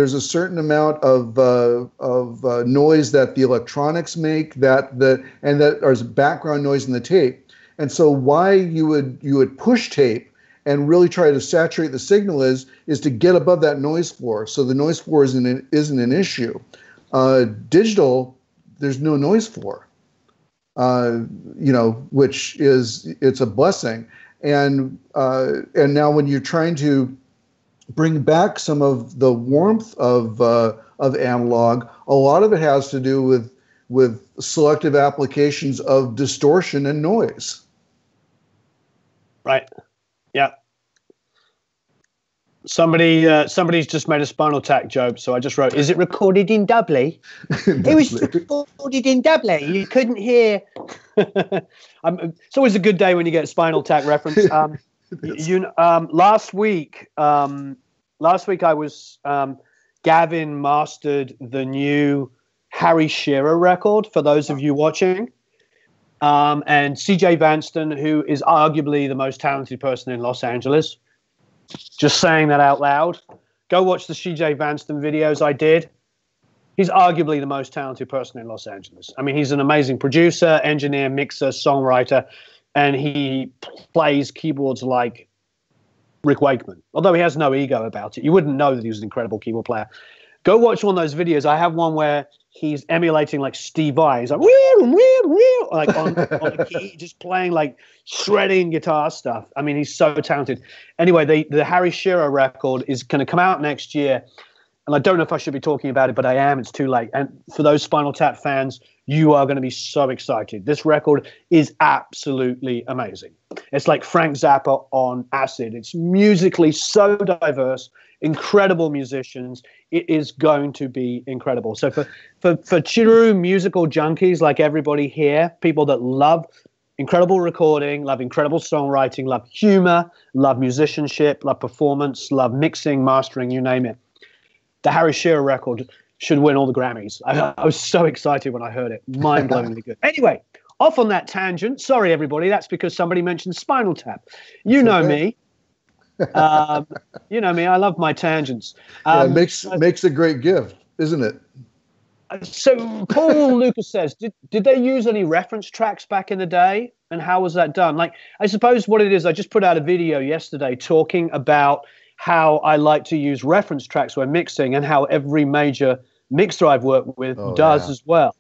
noise that the electronics make, that is background noise in the tape. And so why you would push tape and really try to saturate the signal is to get above that noise floor. So the noise floor isn't an issue. Digital, there's no noise floor. Which it's a blessing. And now when you're trying to bring back some of the warmth of analog, a lot of it has to do with selective applications of distortion and noise. Right. Yeah. Somebody's just made a Spinal Tap joke, so I just wrote, "Is it recorded in doubly?" It was recorded in doubly. You couldn't hear. It's always a good day when you get a Spinal Tap reference. Last week I was Gavin mastered the new Harry Shearer record for those of you watching, and CJ Vanston, who is arguably the most talented person in Los Angeles. Just saying that out loud. Go watch the CJ Vanston videos I did. He's arguably the most talented person in Los Angeles. I mean, he's an amazing producer, engineer, mixer, songwriter, and he plays keyboards like Rick Wakeman. Although he has no ego about it. You wouldn't know that he was an incredible keyboard player. Go watch one of those videos. I have one where he's emulating like Steve Vai. He's like, like on a key, just playing like shredding guitar stuff. I mean, he's so talented. Anyway, the Harry Shearer record is going to come out next year. And I don't know if I should be talking about it, but I am. It's too late. And for those Spinal Tap fans, you are going to be so excited. This record is absolutely amazing. It's like Frank Zappa on acid. It's musically so diverse, incredible musicians. It is going to be incredible. So for true musical junkies like everybody here, people that love incredible recording, love incredible songwriting, love humor, love musicianship, love performance, love mixing, mastering, you name it, the Harry Shearer record should win all the Grammys. I was so excited when I heard it. Mind-blowingly good. Anyway, off on that tangent. Sorry, everybody. That's because somebody mentioned Spinal Tap. You know me. You know me. I love my tangents. It makes a great gift, isn't it? So Paul Lucas says, did they use any reference tracks back in the day? And how was that done? Like, I suppose what it is, I just put out a video yesterday talking about how I like to use reference tracks when mixing, and how every major mixer I've worked with does as well.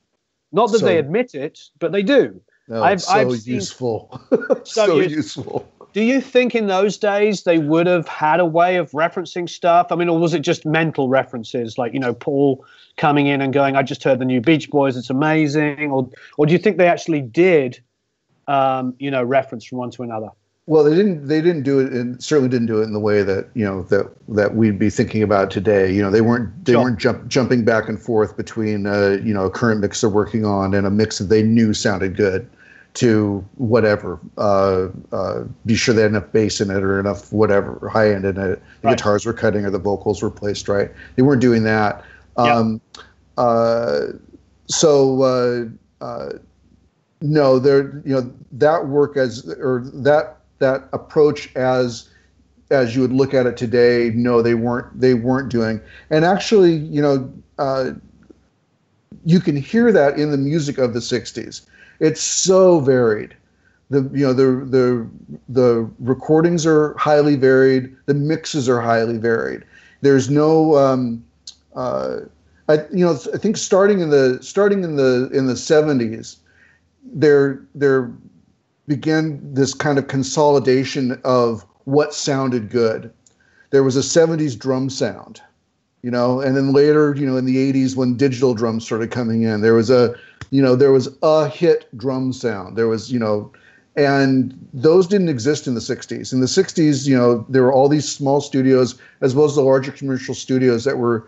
Not that they admit it, but they do. No, I've seen, useful. so useful. Do you think in those days they would have had a way of referencing stuff? I mean, or was it just mental references, like, Paul coming in and going, "I just heard the new Beach Boys, it's amazing," or do you think they actually did, reference from one to another? Well, they didn't do it, and certainly didn't do it in the way that that we'd be thinking about today. They weren't jumping back and forth between a current mix they're working on and a mix that they knew sounded good to whatever. Be sure they had enough bass in it or enough whatever high end in it. The guitars were cutting or the vocals were placed right. They weren't doing that. No, that work that approach as you would look at it today, no, they weren't doing. And actually, you can hear that in the music of the 60s. It's so varied. The recordings are highly varied. The mixes are highly varied. There's no I think starting in the 70s, there began this kind of consolidation of what sounded good. There was a 70s drum sound, and then later, in the 80s when digital drums started coming in, there was a hit drum sound. There was, and those didn't exist in the 60s. In the 60s, there were all these small studios as well as the larger commercial studios that were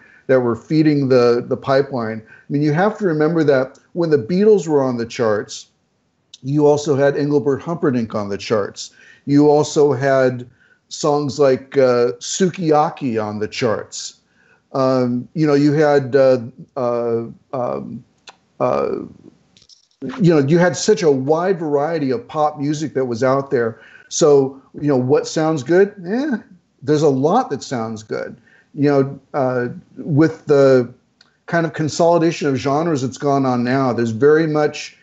feeding the pipeline. I mean, you have to remember that when the Beatles were on the charts, you also had Engelbert Humperdinck on the charts. You also had songs like Sukiyaki on the charts. You had you had such a wide variety of pop music that was out there. So what sounds good? There's a lot that sounds good. With the kind of consolidation of genres that's gone on now, there's very much,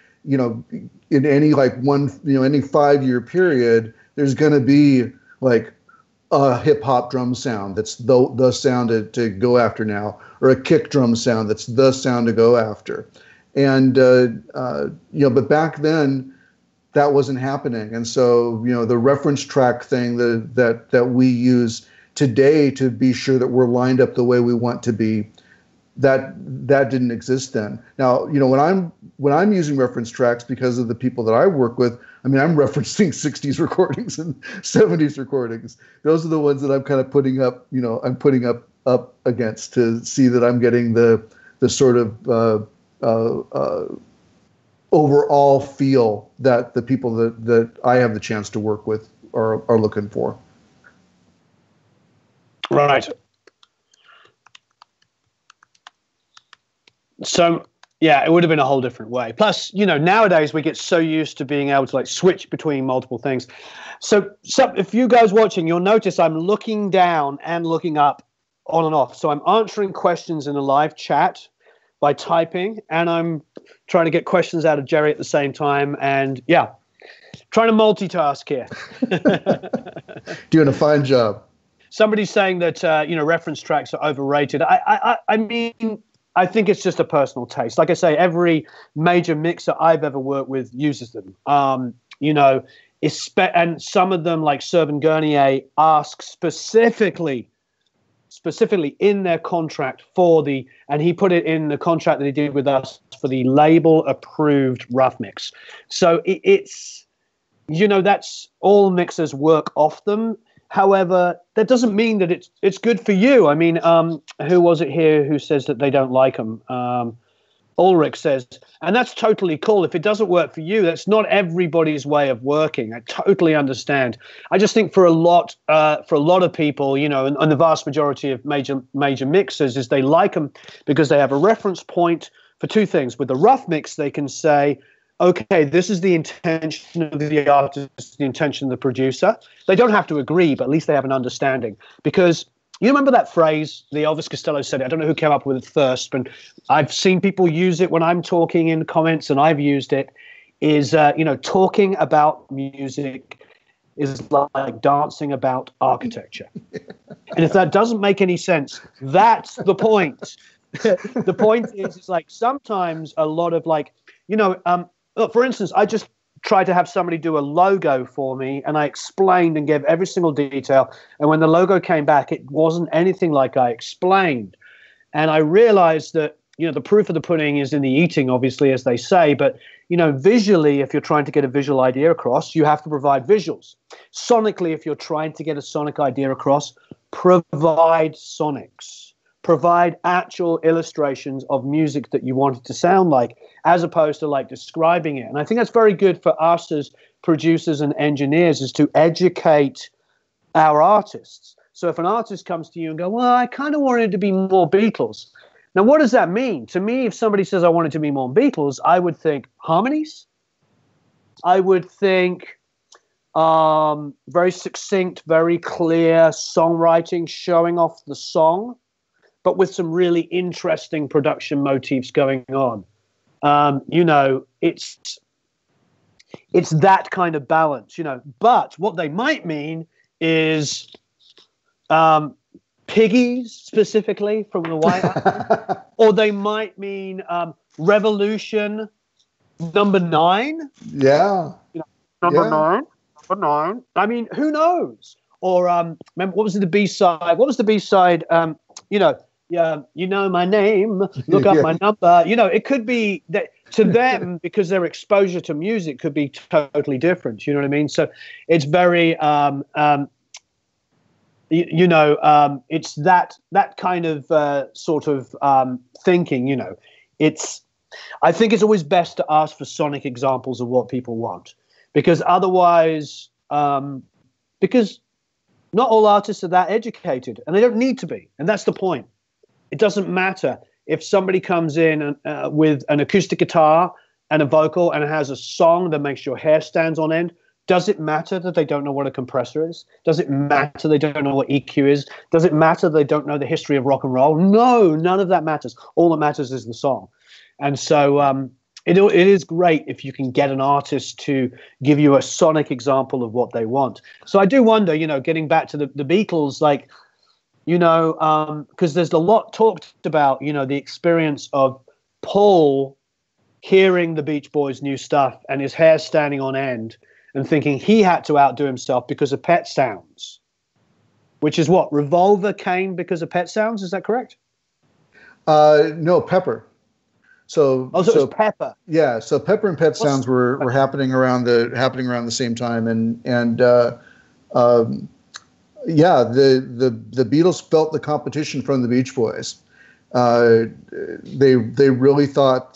in any any 5-year period, there's going to be like a hip hop drum sound that's the sound to go after now, or a kick drum sound that's the sound to go after. And, but back then that wasn't happening. And so, the reference track thing that we use today to be sure that we're lined up the way we want to be, that didn't exist then. Now, when I'm using reference tracks because of the people that I work with, I mean, I'm referencing 60s recordings and 70s recordings. Those are the ones that I'm kind of putting up against to see that I'm getting the sort of overall feel that the people that I have the chance to work with are looking for. Right. So, yeah, it would have been a whole different way. Plus, nowadays we get so used to being able to switch between multiple things. So if you guys watching, you'll notice I'm looking down and looking up on and off. So I'm answering questions in a live chat by typing, and I'm trying to get questions out of Jerry at the same time. And yeah, trying to multitask here. Doing a fine job. Somebody's saying that, reference tracks are overrated. I mean, I think it's just a personal taste. Like I say, every major mixer I've ever worked with uses them. And some of them, like Servan Gurnier, ask specifically in their contract and he put it in the contract that he did with us for the label-approved rough mix. So it's, that's all mixers work off them. However, that doesn't mean that it's good for you. I mean, who was it here who says that they don't like them? Ulrich says, and that's totally cool. If it doesn't work for you, that's not everybody's way of working. I totally understand. I just think for a lot of people, and the vast majority of major mixers, is they like them because they have a reference point for two things. With the rough mix, they can say, okay, this is the intention of the artist, the intention of the producer. They don't have to agree, but at least they have an understanding. Because you remember that phrase, the Elvis Costello said it, I don't know who came up with it first, but I've seen people use it when I'm talking in comments, and I've used it, is, talking about music is like dancing about architecture. And if that doesn't make any sense, that's the point. The point is, it's like sometimes a lot of look, for instance, I just tried to have somebody do a logo for me, and I explained and gave every single detail. And when the logo came back, it wasn't anything like I explained. And I realized that the proof of the pudding is in the eating, obviously, as they say. But, visually, if you're trying to get a visual idea across, you have to provide visuals. Sonically, if you're trying to get a sonic idea across, provide sonics. Provide actual illustrations of music that you want it to sound like, as opposed to like describing it. And I think that's very good for us as producers and engineers, is to educate our artists. So if an artist comes to you and go, well, I kind of wanted it to be more Beatles. Now, what does that mean? To me, if somebody says I want it to be more Beatles, I would think harmonies. I would think very succinct, very clear songwriting, showing off the song, but with some really interesting production motifs going on. It's that kind of balance, But what they might mean is piggies, specifically from the White Album, or they might mean Revolution number 9. Yeah. Number 9. Number 9. I mean, who knows? Or remember, what was the B-side? What was the B-side? Yeah, my name, look up my number. It could be that to them, because their exposure to music could be totally different. You know what I mean? So it's very, it's that kind of sort of thinking. I think it's always best to ask for sonic examples of what people want, because otherwise, because not all artists are that educated, and they don't need to be, and that's the point. It doesn't matter if somebody comes in with an acoustic guitar and a vocal and has a song that makes your hair stands on end. Does it matter that they don't know what a compressor is? Does it matter they don't know what EQ is? Does it matter they don't know the history of rock and roll? No, none of that matters. All that matters is the song. And so it is great if you can get an artist to give you a sonic example of what they want. So I do wonder, getting back to the Beatles, like, because there's a lot talked about, the experience of Paul hearing the Beach Boys' new stuff and his hair standing on end and thinking he had to outdo himself because of Pet Sounds, which is what? Revolver came because of Pet Sounds, is that correct? No, Pepper. So it was Pepper. Yeah, so Pepper and Pet Sounds were happening around the same time, yeah, the Beatles felt the competition from the Beach Boys. They really thought,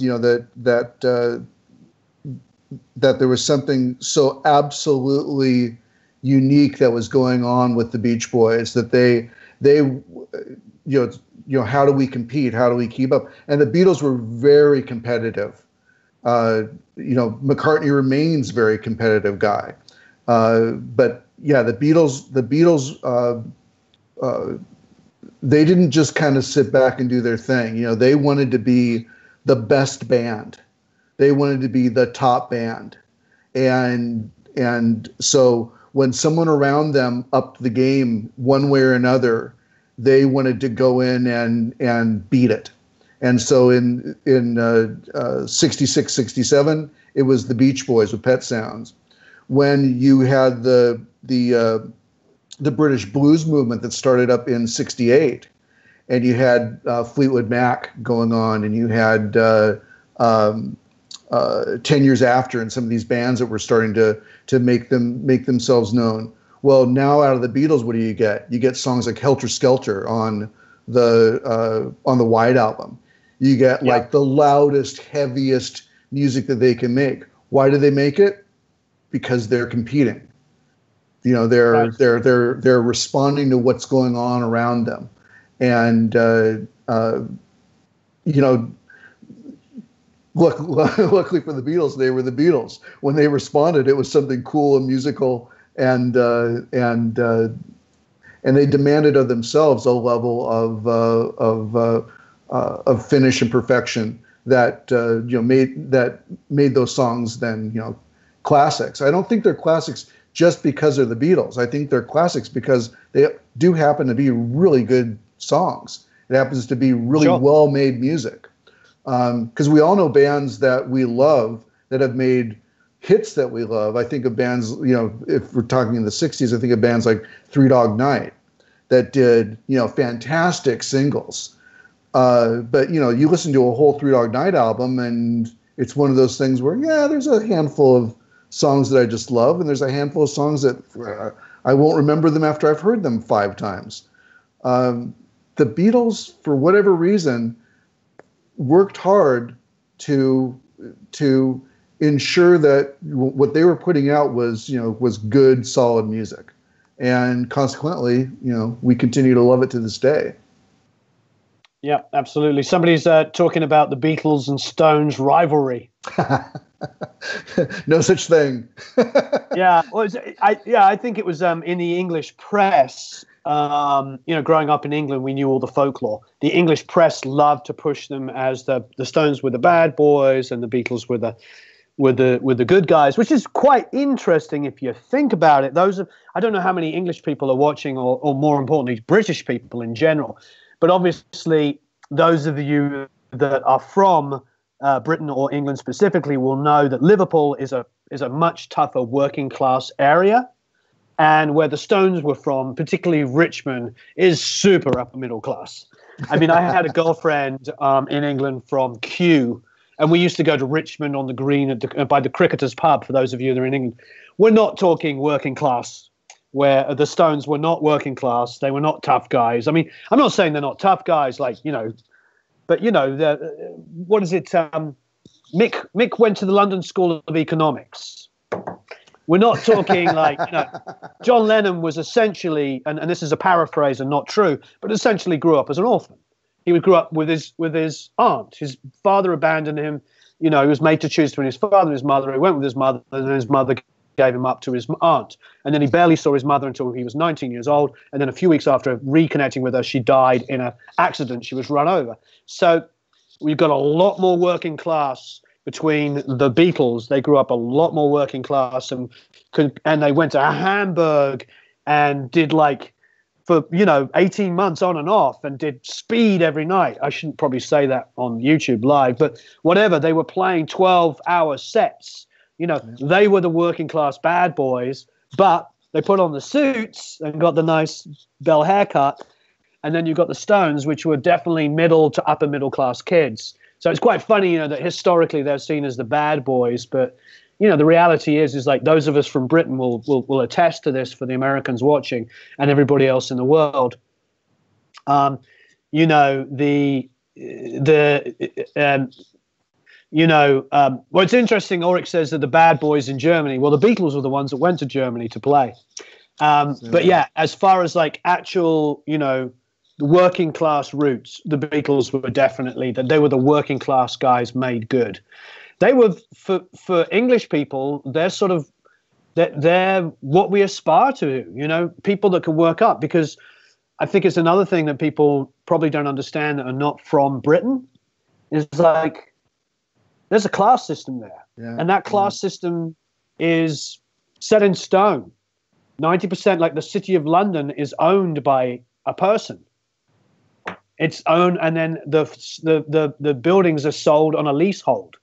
that there was something so absolutely unique that was going on with the Beach Boys that they how do we compete? How do we keep up? And the Beatles were very competitive. McCartney remains very competitive guy, but yeah, the Beatles, they didn't just kind of sit back and do their thing. They wanted to be the best band. They wanted to be the top band. And so when someone around them upped the game one way or another, they wanted to go in and beat it. And so in 66, 67, it was the Beach Boys with Pet Sounds. When you had the British blues movement that started up in 68, and you had Fleetwood Mac going on, and you had 10 Years After, and some of these bands that were starting to make themselves known. Well, now out of the Beatles, what do you get? You get songs like Helter Skelter on the White Album. You get like the loudest, heaviest music that they can make. Why do they make it? Because they're competing. They're responding to what's going on around them, and luckily for the Beatles, they were the Beatles. When they responded, it was something cool and musical, and they demanded of themselves a level of finish and perfection that made those songs then classics. I don't think they're classics just because they're the Beatles. I think they're classics because they do happen to be really good songs. It happens to be really well-made music. Because we all know bands that we love that have made hits that we love. I think of bands, if we're talking in the 60s, I think of bands like Three Dog Night that did, fantastic singles. But you listen to a whole Three Dog Night album, and it's one of those things where, there's a handful of songs that I just love, and there's a handful of songs that I won't remember them after I've heard them 5 times. The Beatles, for whatever reason, worked hard to ensure that what they were putting out was good, solid music. And consequently, we continue to love it to this day. Yeah, absolutely. Somebody's talking about the Beatles and Stones rivalry. No such thing. Yeah, well, I think it was in the English press. Growing up in England, we knew all the folklore. The English press loved to push them as the Stones were the bad boys and the Beatles were the good guys, which is quite interesting if you think about it. I don't know how many English people are watching, or more importantly, British people in general. But obviously, those of you that are from Britain or England specifically will know that Liverpool is a much tougher working class area, and where the Stones were from, particularly Richmond, is super upper middle class. I mean, I had a girlfriend in England from Kew, and we used to go to Richmond on the green by the Cricketers pub. For those of you that are in England, we're not talking working class. Where the Stones were not working class, they were not tough guys. I mean, I'm not saying they're not tough guys, but what is it? Mick went to the London School of Economics. We're not talking John Lennon was essentially, and this is a paraphrase and not true, but essentially grew up as an orphan. He grew up with his aunt. His father abandoned him. He was made to choose between his father and his mother. He went with his mother, and then his mother gave him up to his aunt. And then he barely saw his mother until he was 19 years old. And then a few weeks after reconnecting with her, she died in an accident. She was run over. So we've got a lot more working class between the Beatles. They grew up a lot more working class, and they went to Hamburg and did for 18 months on and off, and did speed every night. I shouldn't probably say that on YouTube live, but whatever. They were playing 12-hour sets. They were the working class bad boys, but they put on the suits and got the nice bell haircut. And then you got the Stones, which were definitely middle to upper middle class kids. So it's quite funny, that historically they're seen as the bad boys. But, the reality is those of us from Britain will attest to this for the Americans watching and everybody else in the world. It's interesting. Ulrich says that the bad boys in Germany. Well, the Beatles were the ones that went to Germany to play. But yeah, as far as actual, the working class roots, the Beatles were definitely they were the working class guys made good. They were for English people. They're sort of they're what we aspire to. People that can work up, because I think it's another thing that people probably don't understand that are not from Britain is there's a class system there. Yeah, and that class system is set in stone. 90%, the city of London, is owned by a person. It's owned, and then the buildings are sold on a leasehold.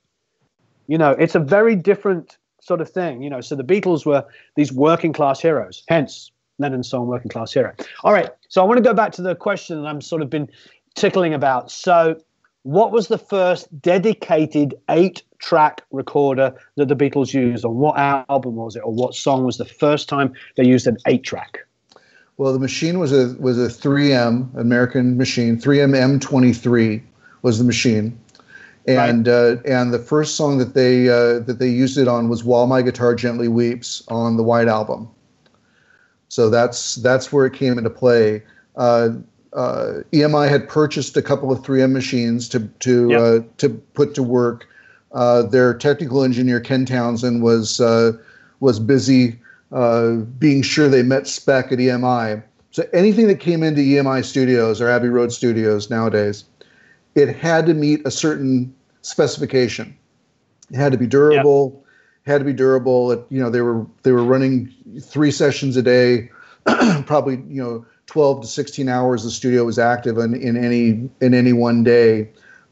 It's a very different sort of thing. So the Beatles were these working class heroes, hence Lennon's song "Working Class Hero." All right, so I want to go back to the question that I'm sort of been tickling about. So, what was the first dedicated 8-track recorder that the Beatles used? On what album was it, or what song was the first time they used an 8-track? Well, the machine was a 3M American machine. 3M M23 was the machine, and right. And the first song that they used it on was "While My Guitar Gently Weeps" on the White Album. So that's where it came into play. EMI had purchased a couple of 3M machines to put to work. Their technical engineer Ken Townsend was busy being sure they met spec at EMI. So anything that came into EMI Studios or Abbey Road Studios nowadays, it had to meet a certain specification. It had to be durable. Yep. Had to be durable. They were running 3 sessions a day, probably 12 to 16 hours the studio was active in any one day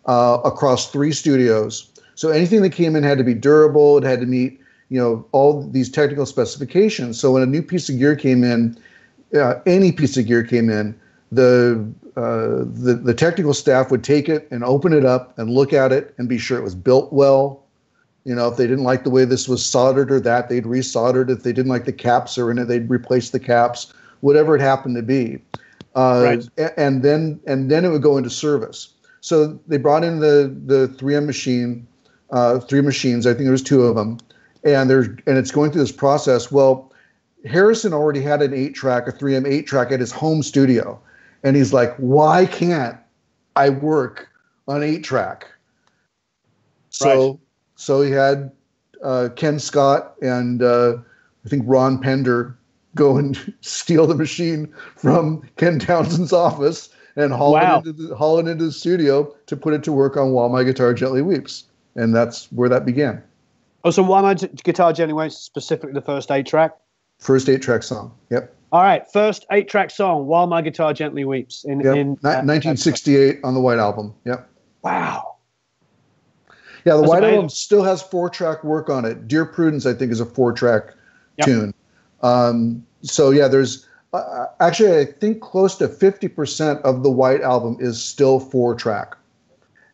across 3 studios. So anything that came in had to be durable. It had to meet all these technical specifications. So when a new piece of gear came in, any piece of gear came in, the the technical staff would take it and open it up and look at it and be sure it was built well. You know, if they didn't like the way this was soldered or that, they'd resolder it. If they didn't like the caps or in it, they'd replace the caps, whatever it happened to be. Right. And then it would go into service. So they brought in the 3M machine, 3 machines. I think there was 2 of them, and it's going through this process. Well, Harrison already had an 8-track, a 3M 8-track at his home studio, and he's like, "Why can't I work on 8-track?" So. Right. So he had Ken Scott and I think Ron Pender go and steal the machine from Ken Townsend's office and haul it into the studio to put it to work on While My Guitar Gently Weeps. And that's where that began. Oh, so While My Guitar Gently Weeps, specifically the first 8-track? First 8-track song, yep. All right, first 8-track song, While My Guitar Gently Weeps. In 1968 on the White Album, yep. Wow. Yeah, the White Album still has 4-track work on it. Dear Prudence, I think, is a 4-track tune. So yeah, there's actually, I think close to 50% of the White Album is still 4-track,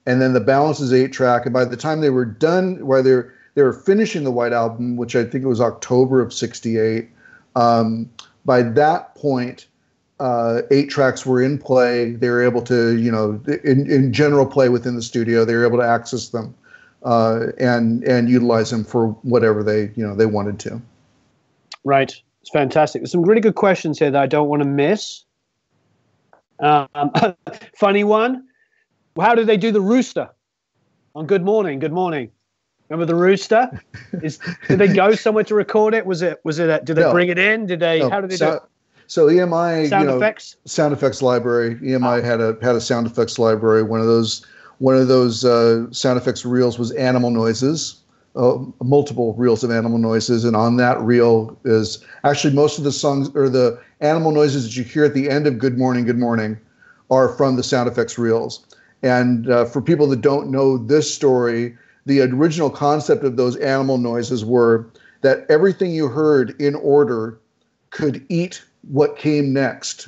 and then the balance is 8-track. And by the time they were done, where they were finishing the White Album, which I think it was October of '68, by that point, 8 tracks were in play. They were able to, you know, in general play within the studio. They were able to access them. And utilize them for whatever they wanted to. Right. It's fantastic. There's some really good questions here that I don't want to miss. Funny one. How did they do the rooster on Good Morning? Good Morning. Remember the rooster? Did they go somewhere to record it? Did they bring it in? How did they do it? So EMI sound effects library. EMI had a sound effects library. One of those sound effects reels was animal noises, multiple reels of animal noises. And on that reel is actually most of the songs or the animal noises that you hear at the end of Good Morning are from the sound effects reels. And for people that don't know this story, the original concept of those animal noises were that everything you heard in order could eat what came next.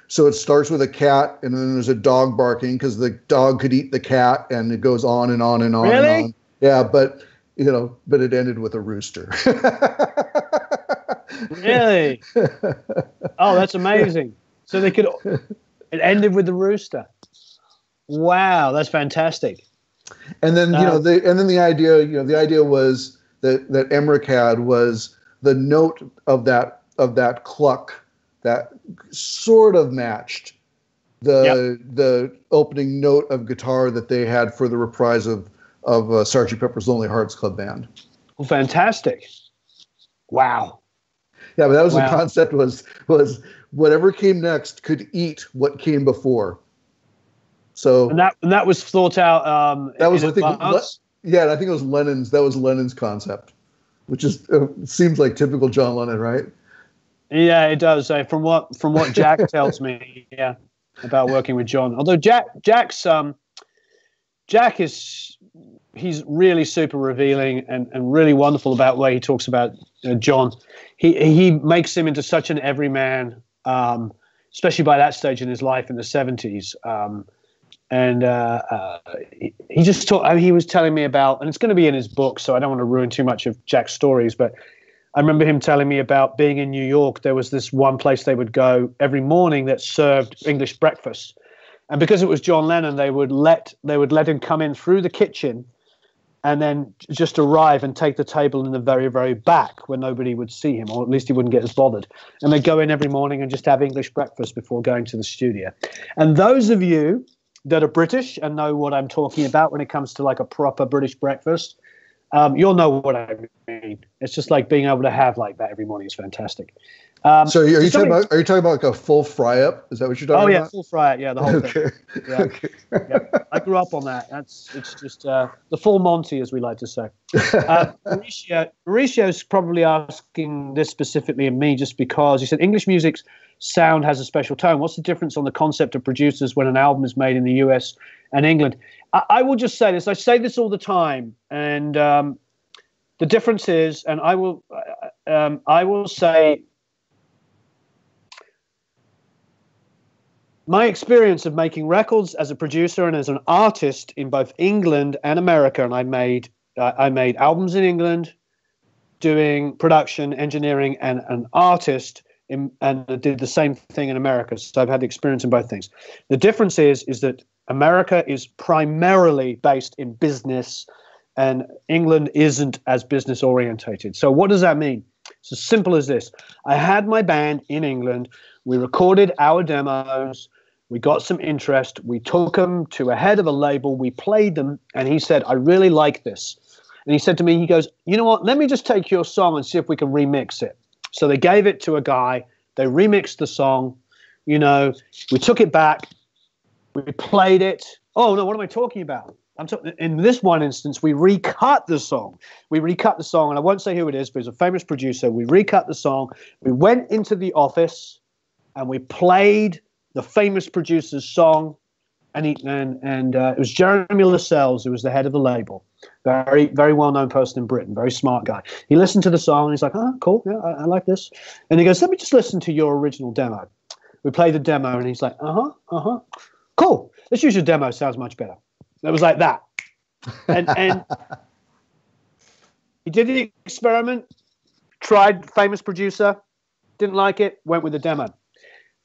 So it starts with a cat, and then there's a dog barking because the dog could eat the cat, and it goes on and on and on and on. Yeah, but it ended with a rooster. Really? Oh, that's amazing. So it ended with the rooster. Wow, that's fantastic. And then the idea was that Emerick had was the note of that cluck that sort of matched the opening note of guitar that they had for the reprise of Sgt. Pepper's Lonely Hearts Club Band. Well, fantastic! Wow. Yeah, but that was the concept was whatever came next could eat what came before. So and that was thought out. That was I think it was Lennon's. That was Lennon's concept, which is seems like typical John Lennon, right? Yeah, it does. From what Jack tells me, about working with John. Although Jack he's really super revealing and really wonderful about the way he talks about John. He makes him into such an everyman, especially by that stage in his life in the 70s. He just he was telling me about, and it's going to be in his book, so I don't want to ruin too much of Jack's stories, but I remember him telling me about being in New York. There was this one place they would go every morning that served English breakfast. And because it was John Lennon, they would let him come in through the kitchen and then just arrive and take the table in the very, very back where nobody would see him, or at least he wouldn't get as bothered. And they'd go in every morning and just have English breakfast before going to the studio. And those of you that are British and know what I'm talking about when it comes to like a proper British breakfast, you'll know what I mean. It's just like being able to have like that every morning is fantastic. So are you talking about like a full fry up? Is that what you're talking about? Oh yeah, full fry up. Yeah, the whole thing. Yeah. Okay. Yeah. I grew up on that. It's just the full Monty, as we like to say. Mauricio's probably asking this specifically of me just because he said English music's sound has a special tone. What's the difference on the concept of producers when an album is made in the US and England? I will just say this. I say this all the time, and the difference is, and I will say, my experience of making records as a producer and as an artist in both England and America, and I made albums in England, doing production, engineering, and an artist, and I did the same thing in America. So I've had experience in both things. The difference is that America is primarily based in business, and England isn't as business orientated. So what does that mean? It's as simple as this. I had my band in England. We recorded our demos. We got some interest. We took them to a head of a label. We played them, and he said, I really like this. And he said to me, he goes, you know what, let me just take your song and see if we can remix it. So they gave it to a guy. They remixed the song. You know, we took it back. We played it. Oh, no, what am I talking about? In this one instance, we recut the song. And I won't say who it is, but it's a famous producer. We recut the song. We went into the office, and we played the famous producer's song. And it was Jeremy Lascelles, who was the head of the label. Very, very well-known person in Britain, very smart guy. He listened to the song, and he's like, oh, cool, yeah, I like this. And he goes, let me just listen to your original demo. We played the demo, and he's like, cool, let's use your demo, sounds much better. It was like that. And he did the experiment, tried famous producer, didn't like it, went with the demo.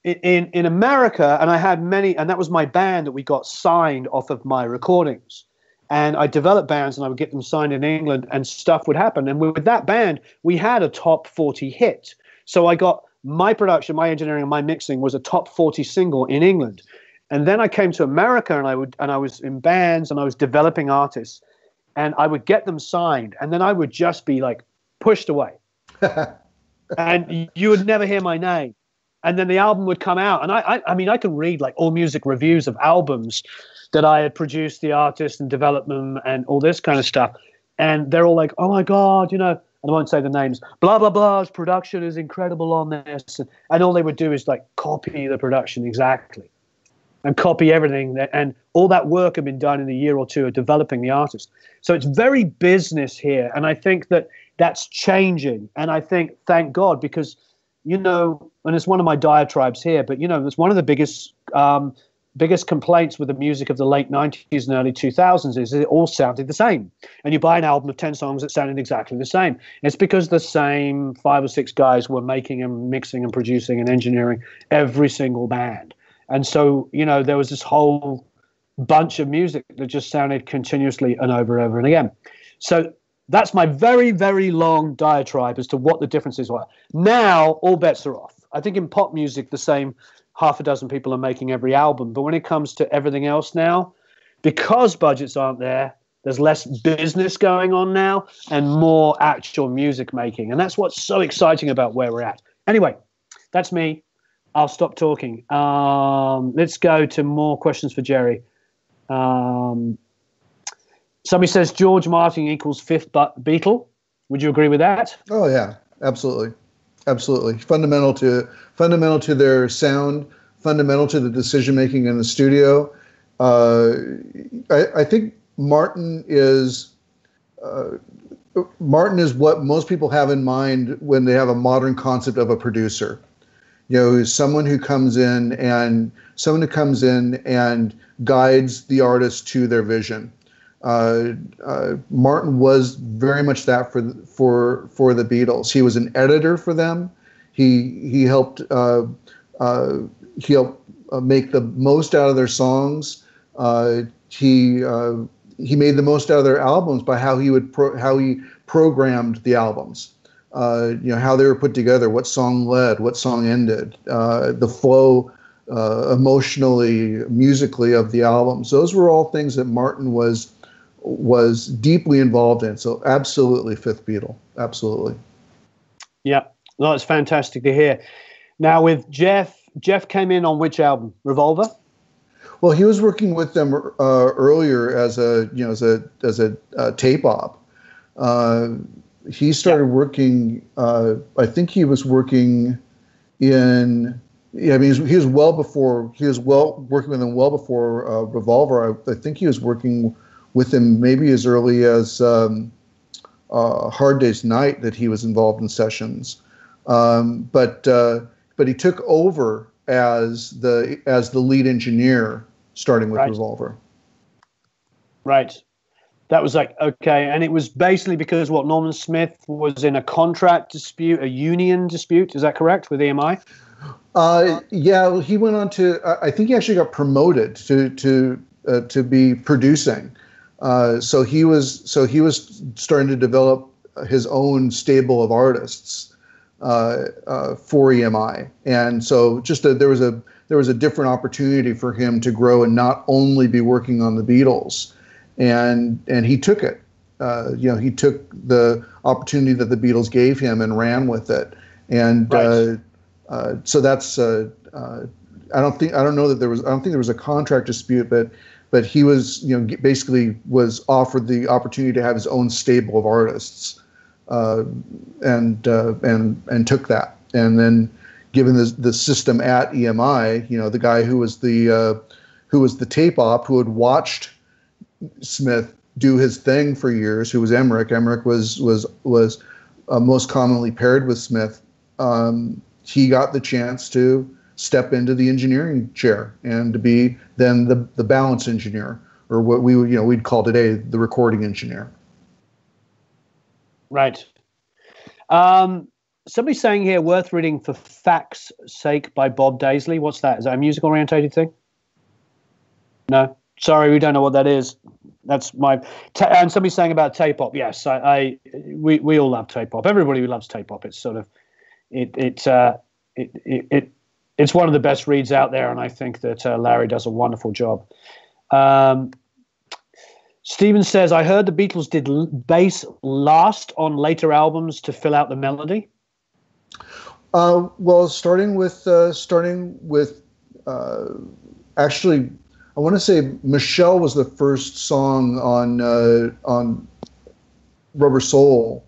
In America, and I had many, and that was my band that we got signed off of my recordings. And I developed bands, and I would get them signed in England, and stuff would happen. And with that band, we had a top 40 hit. So I got my production, my engineering, and my mixing was a top 40 single in England. And then I came to America, and I was in bands, and I was developing artists, and I would get them signed, and then I would just be like pushed away, and you would never hear my name. And then the album would come out, and I mean, I can read like all music reviews of albums that I had produced, the artist and developed them, and all this kind of stuff, and they're all like, "Oh my God," you know. And I won't say the names. Blah blah blah's production is incredible on this, and all they would do is like copy the production exactly, and copy everything. And all that work had been done in a year or two of developing the artist. So it's very business here, and I think that that's changing. And I think, thank God, because, you know, and it's one of my diatribes here, but, you know, it's one of the biggest complaints with the music of the late 90s and early 2000s is it all sounded the same. And you buy an album of 10 songs that sounded exactly the same. It's because the same 5 or 6 guys were making and mixing and producing and engineering every single band. And so, you know, there was this whole bunch of music that just sounded continuously and over and again. So that's my very, very long diatribe as to what the differences were. Now, all bets are off. I think in pop music, the same half a dozen people are making every album. But when it comes to everything else now, because budgets aren't there, there's less business going on now and more actual music making. And that's what's so exciting about where we're at. Anyway, that's me. I'll stop talking. Let's go to more questions for Jerry. Somebody says George Martin equals fifth Beatle. Would you agree with that? Oh yeah, absolutely, absolutely. Fundamental to their sound, fundamental to the decision making in the studio. I think Martin is what most people have in mind when they have a modern concept of a producer. You know, someone who comes in and guides the artist to their vision. Martin was very much that for the Beatles. He was an editor for them. He helped make the most out of their songs. He made the most out of their albums by how he programmed the albums. You know, how they were put together, what song led, what song ended, the flow emotionally, musically of the albums. Those were all things that Martin was deeply involved in. So absolutely fifth Beatle. Absolutely. Yeah. No, it's fantastic to hear. Now with Geoff came in on which album? Revolver? Well, he was working with them earlier as a tape op. He started working. I think he was working in. Yeah, I mean, he was working with them well before Revolver. I think he was working with him maybe as early as Hard Day's Night that he was involved in sessions. But he took over as the lead engineer, starting with Right. Revolver. Right. That was like, okay. And it was basically because what, Norman Smith was in a contract dispute, a union dispute. Is that correct, with EMI? Yeah, he went on to, I think he actually got promoted to be producing. So he was starting to develop his own stable of artists for EMI. And so just there was a different opportunity for him to grow and not only be working on the Beatles. And he took it. He took the opportunity that the Beatles gave him and ran with it. And Right. so that's I don't think there was a contract dispute, but he was basically was offered the opportunity to have his own stable of artists, and took that. And then given the system at EMI, the guy who was the tape op, who had watched Smith do his thing for years, who was Emerick. Emerick was most commonly paired with Smith. He got the chance to step into the engineering chair and to be then the balance engineer, or what we'd call today the recording engineer. Right. Somebody's saying here, worth reading for fact's sake by Bob Daisley. What's that? Is that a music orientated thing? No. Sorry, we don't know what that is. That's my and somebody's saying about tape op. Yes, we all love tape op. Everybody loves tape op. It's sort of it's one of the best reads out there, and I think that Larry does a wonderful job. Stephen says, I heard the Beatles did bass last on later albums to fill out the melody. Well, starting with actually, I want to say Michelle was the first song on Rubber Soul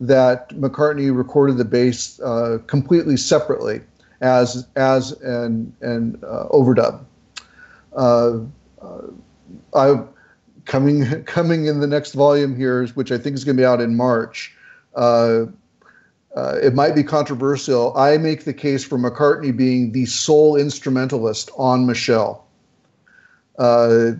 that McCartney recorded the bass completely separately as an overdub. Coming in the next volume here, which I think is going to be out in March. It might be controversial. I make the case for McCartney being the sole instrumentalist on Michelle. I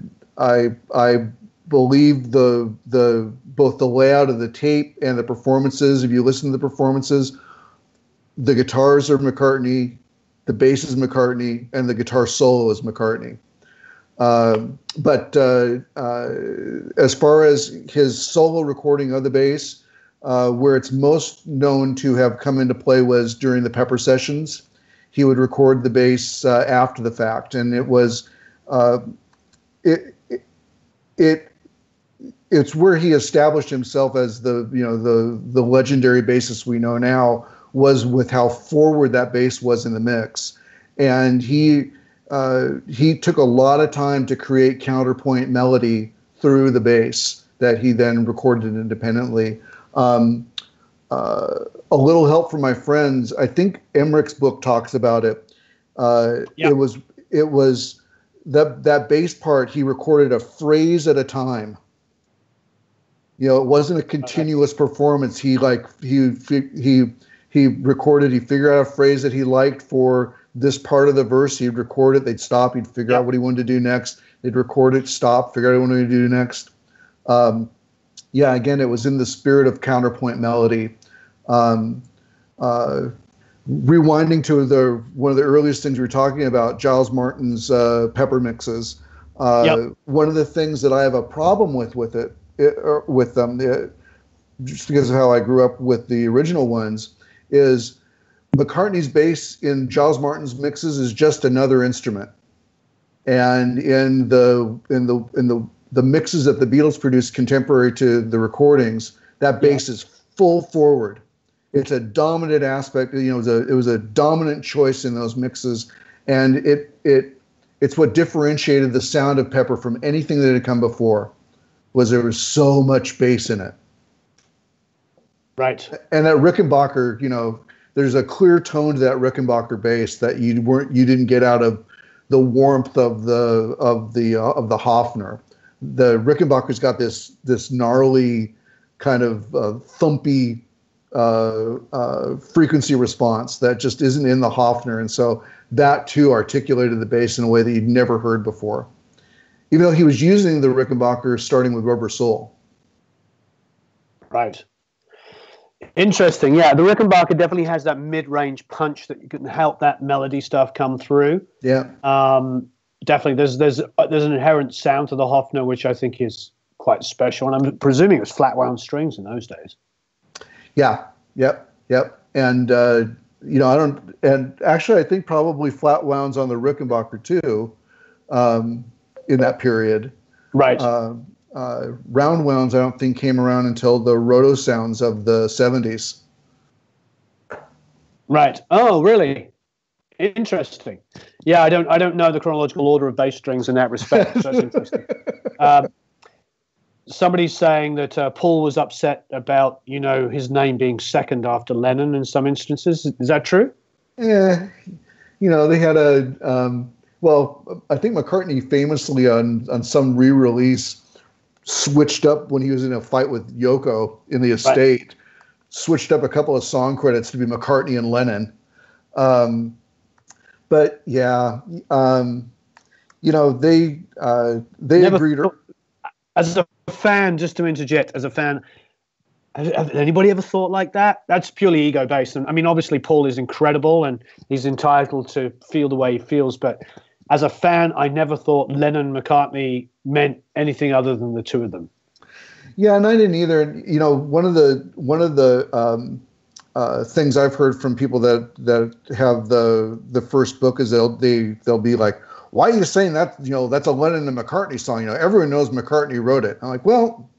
believe both the layout of the tape and the performances. If you listen to the performances, the guitars are McCartney, the bass is McCartney, and the guitar solo is McCartney. But as far as his solo recording of the bass, where it's most known to have come into play was during the Pepper sessions. He would record the bass after the fact, and it was it's where he established himself as the legendary bassist we know now, was with how forward that bass was in the mix. And he took a lot of time to create counterpoint melody through the bass that he then recorded independently. A little help from my friends. I think Emmerich's book talks about it. It was that bass part, he recorded a phrase at a time. It wasn't a continuous performance. He recorded, he figured out a phrase that he liked for this part of the verse. He'd record it, they'd stop, he'd figure out what he wanted to do next. They'd record it, stop, figure out what he wanted to do next. Again, it was in the spirit of counterpoint melody. Rewinding to one of the earliest things we were talking about, Giles Martin's Pepper mixes. One of the things that I have a problem with them, just because of how I grew up with the original ones, is McCartney's bass in Giles Martin's mixes is just another instrument, and in the mixes that the Beatles produced contemporary to the recordings, that bass is full forward. It's a dominant aspect. It was a dominant choice in those mixes, and it's what differentiated the sound of Pepper from anything that had come before. Was there was so much bass in it. Right. And that Rickenbacker, there's a clear tone to that Rickenbacker bass that you didn't get out of the warmth of the Hofner. The Rickenbacker's got this gnarly kind of thumpy frequency response that just isn't in the Hofner, and so that too articulated the bass in a way that you'd never heard before. Even though he was using the Rickenbacker starting with Rubber Soul. Right. Interesting. Yeah, the Rickenbacker definitely has that mid-range punch that you can help that melody stuff come through. Yeah. Definitely, there's an inherent sound to the Hofner which I think is quite special, and I'm presuming it was flat wound strings in those days. Yeah. Yep. And and actually I think probably flat wounds on the Rickenbacker too, in that period. Right. Round wounds I don't think came around until the roto sounds of the 70s. Right. Oh, really? Interesting. Yeah, I don't know the chronological order of bass strings in that respect. So that's interesting. Somebody's saying that Paul was upset about, his name being second after Lennon in some instances. Is that true? Yeah. They had I think McCartney famously on some re-release switched up when he was in a fight with Yoko in the estate, right. Switched up a couple of song credits to be McCartney and Lennon. But yeah, they agreed. As a fan, just to interject, as a fan, has anybody ever thought like that? That's purely ego based. And I mean, obviously Paul is incredible and he's entitled to feel the way he feels. But as a fan, I never thought Lennon and McCartney meant anything other than the two of them. Yeah, and I didn't either. One of the things I've heard from people that have the first book is they'll be like, why are you saying that? That's a Lennon and McCartney song. Everyone knows McCartney wrote it. I'm like, well,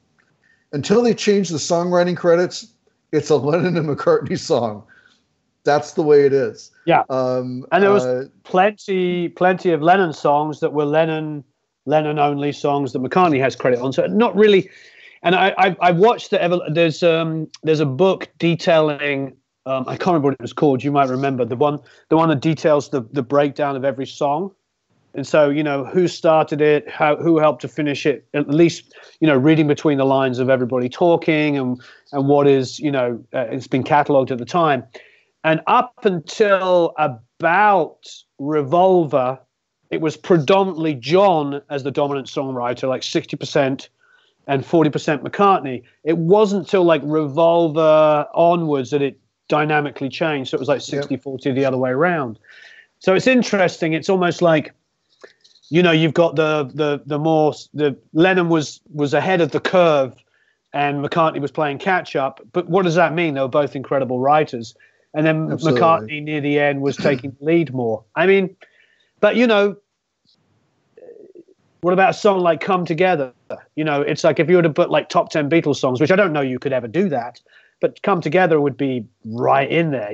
until they change the songwriting credits, it's a Lennon and McCartney song. That's the way it is. Yeah. And there was plenty of Lennon songs that were Lennon only songs that McCartney has credit on. So not really. And I watched there's a book detailing. I can't remember what it was called. You might remember the one that details the breakdown of every song. And so, who started it, who helped to finish it, at least, reading between the lines of everybody talking and what is, it's been catalogued at the time. And up until about Revolver, it was predominantly John as the dominant songwriter, like 60% and 40% McCartney. It wasn't till like Revolver onwards that it dynamically changed. So it was like 60-40 the other way around. So it's interesting. It's almost like, you've got the Lennon was ahead of the curve and McCartney was playing catch up. But what does that mean? They were both incredible writers. And then Absolutely. McCartney near the end was taking the lead more. I mean, but what about a song like Come Together? It's like if you were to put like top 10 Beatles songs, which I don't know you could ever do that, but Come Together would be right in there.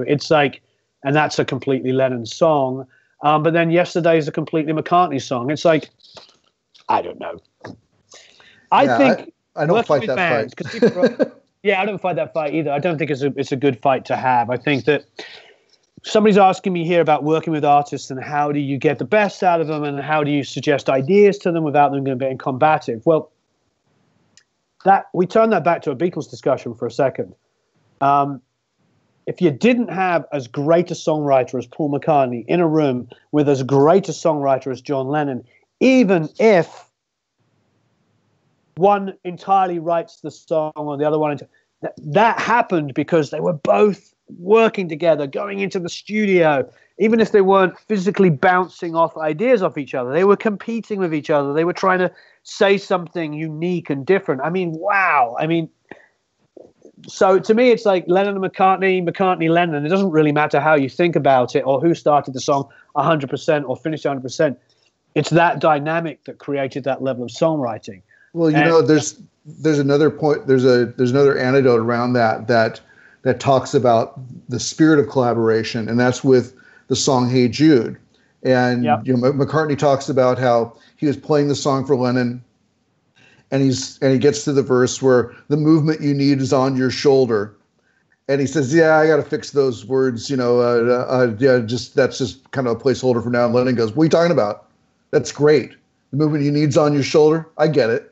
It's like, and that's a completely Lennon song. But then Yesterday is a completely McCartney song. It's like, I don't know. I think I don't fight that fight. I don't fight that fight either. I don't think it's a good fight to have. I think that somebody's asking me here about working with artists and how do you get the best out of them and how do you suggest ideas to them without them being combative. Well, that we turn that back to a Beatles discussion for a second. If you didn't have as great a songwriter as Paul McCartney in a room with as great a songwriter as John Lennon, even if one entirely writes the song or the other one, that happened because they were both working together, going into the studio, even if they weren't physically bouncing off ideas off each other. They were competing with each other. They were trying to say something unique and different. I mean, wow. I mean, so to me, it's like Lennon and McCartney, Lennon. It doesn't really matter how you think about it or who started the song 100% or finished 100%. It's that dynamic that created that level of songwriting. Well, there's another point. There's another anecdote around that talks about the spirit of collaboration, and that's with the song "Hey Jude." And McCartney talks about how he was playing the song for Lennon. And he gets to the verse where the movement you need is on your shoulder, and he says, "Yeah, I got to fix those words. That's just kind of a placeholder for now." And Lennon goes, "What are you talking about? That's great. The movement you need is on your shoulder. I get it."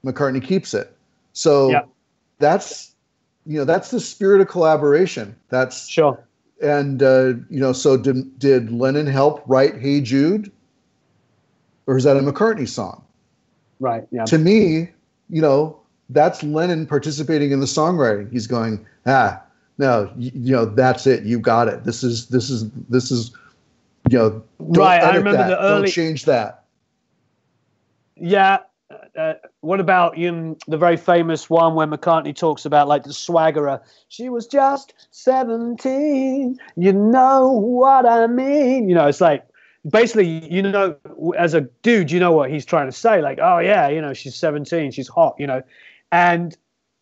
McCartney keeps it. So that's the spirit of collaboration. That's sure. And so did Lennon help write "Hey Jude," or is that a McCartney song? Right. Yeah. To me, that's Lennon participating in the songwriting. He's going, no, that's it. You got it. This is. Don't right. I remember that. Don't change that. Yeah. What about the very famous one where McCartney talks about like the swaggerer? She was just 17. You know what I mean? It's like basically, as a dude, you know what he's trying to say. Like, oh yeah, she's 17, she's hot, And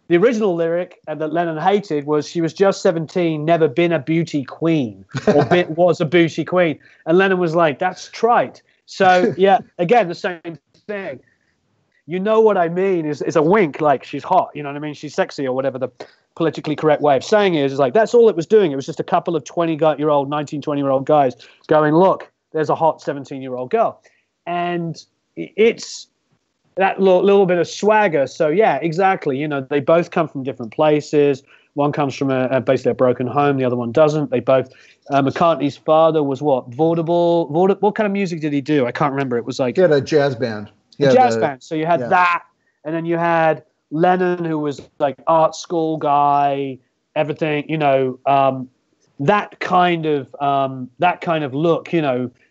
the original lyric that Lennon hated was she was just 17, never been a beauty queen, or was a beauty queen. And Lennon was like, that's trite. So yeah, again, the same thing. You know what I mean is a wink, like she's hot, you know what I mean? She's sexy, or whatever the politically correct way of saying it is. Like, that's all it was doing. It was just a couple of 20-year-old, 19, 20-year-old guys going, look, there's a hot 17-year-old girl. And it's that little bit of swagger. So yeah, exactly. They both come from different places. One comes from basically a broken home. The other one doesn't. They both, McCartney's father was what? Vaudeville. What kind of music did he do? I can't remember. It was like. He had a jazz band. Jazz band. So you had that, and then you had Lennon, who was like art school guy, everything, that kind of look,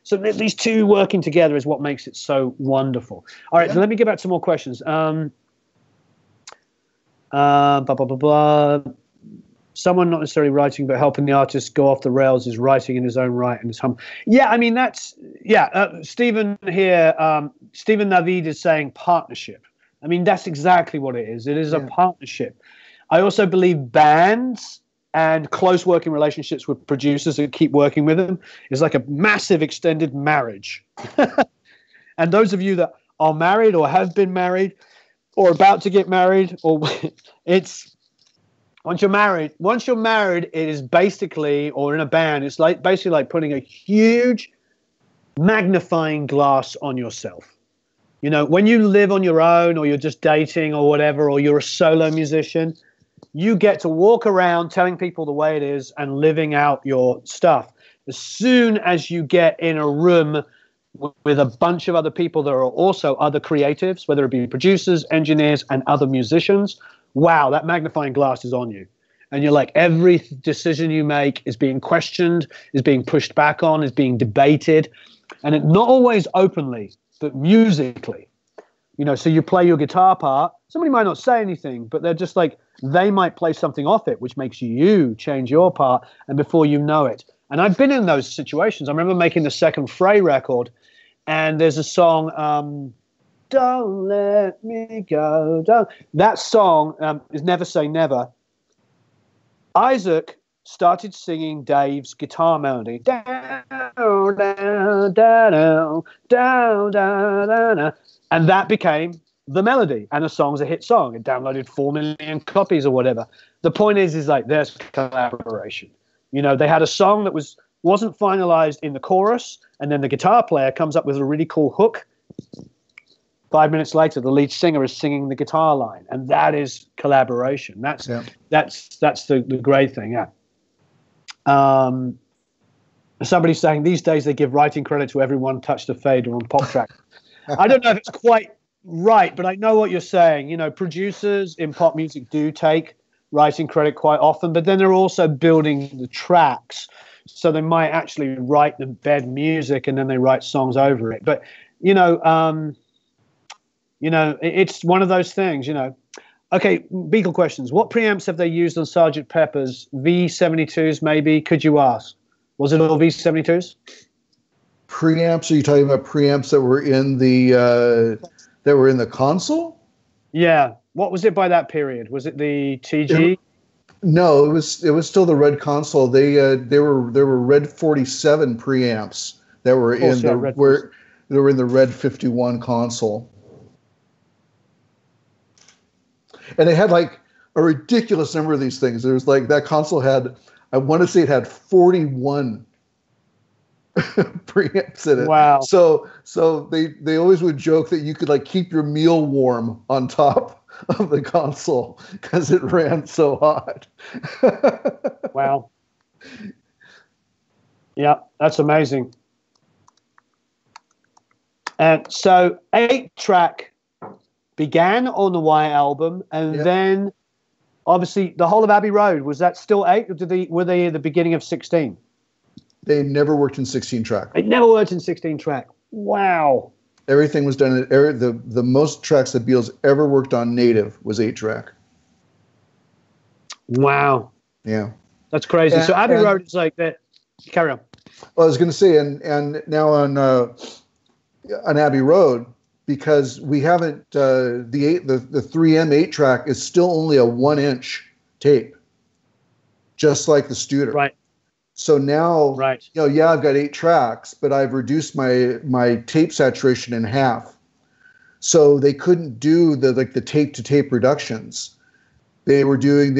So these two working together is what makes it so wonderful. All right, so let me get back to more questions. Someone not necessarily writing, but helping the artist go off the rails is writing in his own right and is humble. Yeah, I mean, Stephen here, Stephen Navid is saying partnership. I mean, that's exactly what it is. It is a partnership. I also believe bands and close working relationships with producers who keep working with them is like a massive extended marriage. And those of you that are married or have been married or about to get married, or once you're married, it is basically, or in a band, it's like basically like putting a huge magnifying glass on yourself. When you live on your own, or you're just dating or whatever, or you're a solo musician, you get to walk around telling people the way it is and living out your stuff. As soon as you get in a room with a bunch of other people that are also other creatives, whether it be producers, engineers, and other musicians, wow, that magnifying glass is on you. And you're like, every decision you make is being questioned, is being pushed back on, is being debated. And it not always openly, but musically. So you play your guitar part, somebody might not say anything, but they're just like, they might play something off it, which makes you change your part, and before you know it. And I've been in those situations. I remember making the second Frey record, and there's a song, Don't Let Me Go. Don't. That song is Never Say Never. Isaac started singing Dave's guitar melody. Down, down, down, down, down, down. And that became the melody. And the song's a hit song. It downloaded 4 million copies or whatever. The point is like, there's collaboration. They had a song that wasn't finalized in the chorus, and then the guitar player comes up with a really cool hook. 5 minutes later, the lead singer is singing the guitar line, and that is collaboration. That's the great thing. Yeah. Somebody's saying these days they give writing credit to everyone touched a fader on pop track. I don't know if it's quite right, but I know what you're saying. Producers in pop music do take writing credit quite often, but then they're also building the tracks, so they might actually write the bed music and then they write songs over it. But it's one of those things, Okay, Beagle questions. What preamps have they used on Sgt. Pepper's? V72s, maybe? Could you ask? Was it all V72s? Preamps? Are you talking about preamps that were in the console? Yeah. What was it by that period? Was it the TG? No, it was still the Red console. They were Red 47 preamps that were in the Red 51 console. And they had like a ridiculous number of these things. There's like that console had, I want to say it had 41 preamps in it. Wow. So they always would joke that you could like keep your meal warm on top of the console because it ran so hot. Wow. Yeah, that's amazing. And so 8-track began on the Wire album, and then obviously the whole of Abbey Road, was that still 8, or were they at the beginning of 16? They never worked in 16-track. It never worked in 16-track. Wow. Everything was done at the most tracks the Beatles ever worked on native was 8-track. Wow. Yeah. That's crazy. So Abbey Road is like that. Carry on. Well, I was going to say, and now on Abbey Road, because we haven't the 3M 8-track is still only a 1-inch tape, just like the Studer. Right. So now, right. I've got 8 tracks, but I've reduced my tape saturation in half. So they couldn't do the tape to tape reductions. They were doing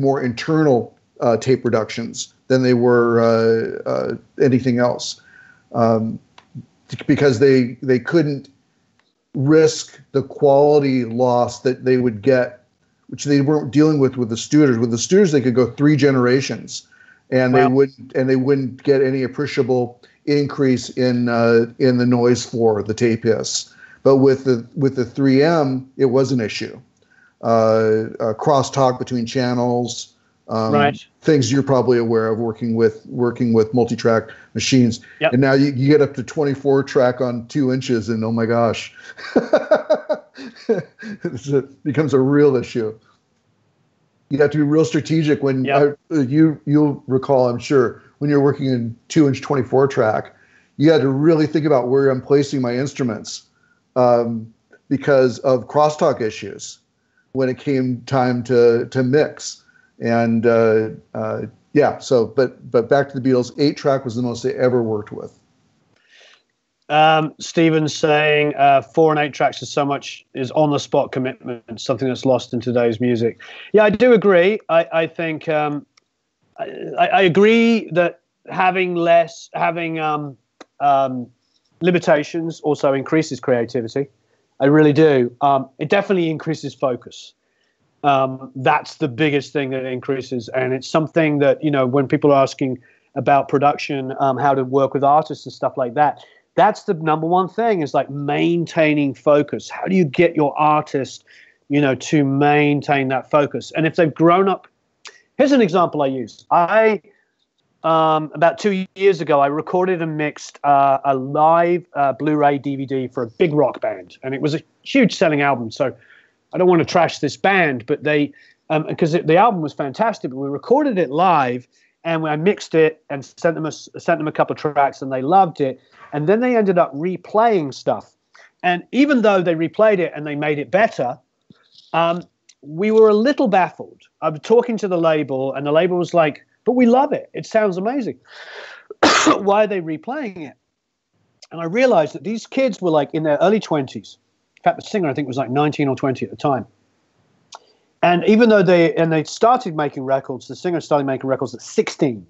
more internal tape reductions than they were anything else, because they couldn't risk the quality loss that they would get, which they weren't dealing with the Studers. With the Studers, they could go 3 generations, and they wouldn't get any appreciable increase in the noise floor, the tape hiss. But with the 3M, it was an issue. Crosstalk between channels, things you're probably aware of working with multi-track machines. Yep. And now you get up to 24-track on 2 inches, and oh my gosh. It becomes a real issue. You have to be real strategic when you'll recall, I'm sure, when you're working in 2-inch 24-track, you had to really think about where I'm placing my instruments because of crosstalk issues when it came time to mix. And but back to the Beatles, 8-track was the most they ever worked with. Stephen's saying 4 and 8 tracks is on the spot commitment, something that's lost in today's music. Yeah, I do agree. I think I agree that having limitations also increases creativity. I really do. It definitely increases focus. That's the biggest thing that it increases, and it's something that when people are asking about production, how to work with artists and stuff like that. That's the number one thing, is like maintaining focus. How do you get your artist, to maintain that focus? And if they've grown up, here's an example I use. About 2 years ago, I recorded and mixed a live Blu-ray DVD for a big rock band, and it was a huge selling album. So I don't want to trash this band, but they, because the album was fantastic, but we recorded it live, and I mixed it and sent them a couple of tracks, and they loved it. And then they ended up replaying stuff. And even though they replayed it and they made it better, we were a little baffled. I was talking to the label, and the label was like, but we love it. It sounds amazing. Why are they replaying it? And I realized that these kids were like in their early 20s. In fact, the singer, I think, was like 19 or 20 at the time. And even though they started making records, the singer started making records at 16.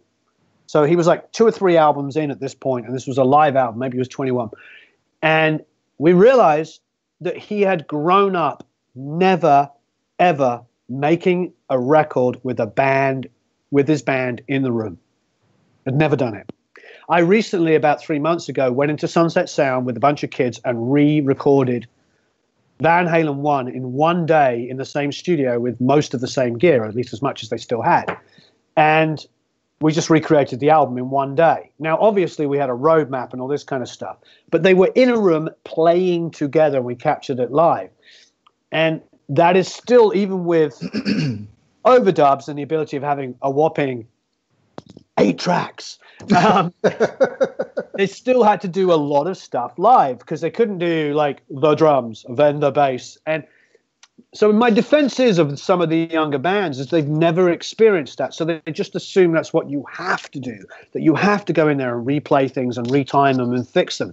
So he was like 2 or 3 albums in at this point, and this was a live album. Maybe he was 21. And we realized that he had grown up never, ever making a record with his band in the room. Had never done it. I recently, about 3 months ago, went into Sunset Sound with a bunch of kids and re-recorded Van Halen 1 in one day in the same studio with most of the same gear, at least as much as they still had. And we just recreated the album in one day. Now, obviously, we had a roadmap and all this kind of stuff, but they were in a room playing together, and we captured it live. And that is still, even with overdubs and the ability of having a whopping 8 tracks, they still had to do a lot of stuff live because they couldn't do like the drums, then the bass. And so my defense is of some of the younger bands is they've never experienced that. So they just assume that's what you have to do, that you have to go in there and replay things and retime them and fix them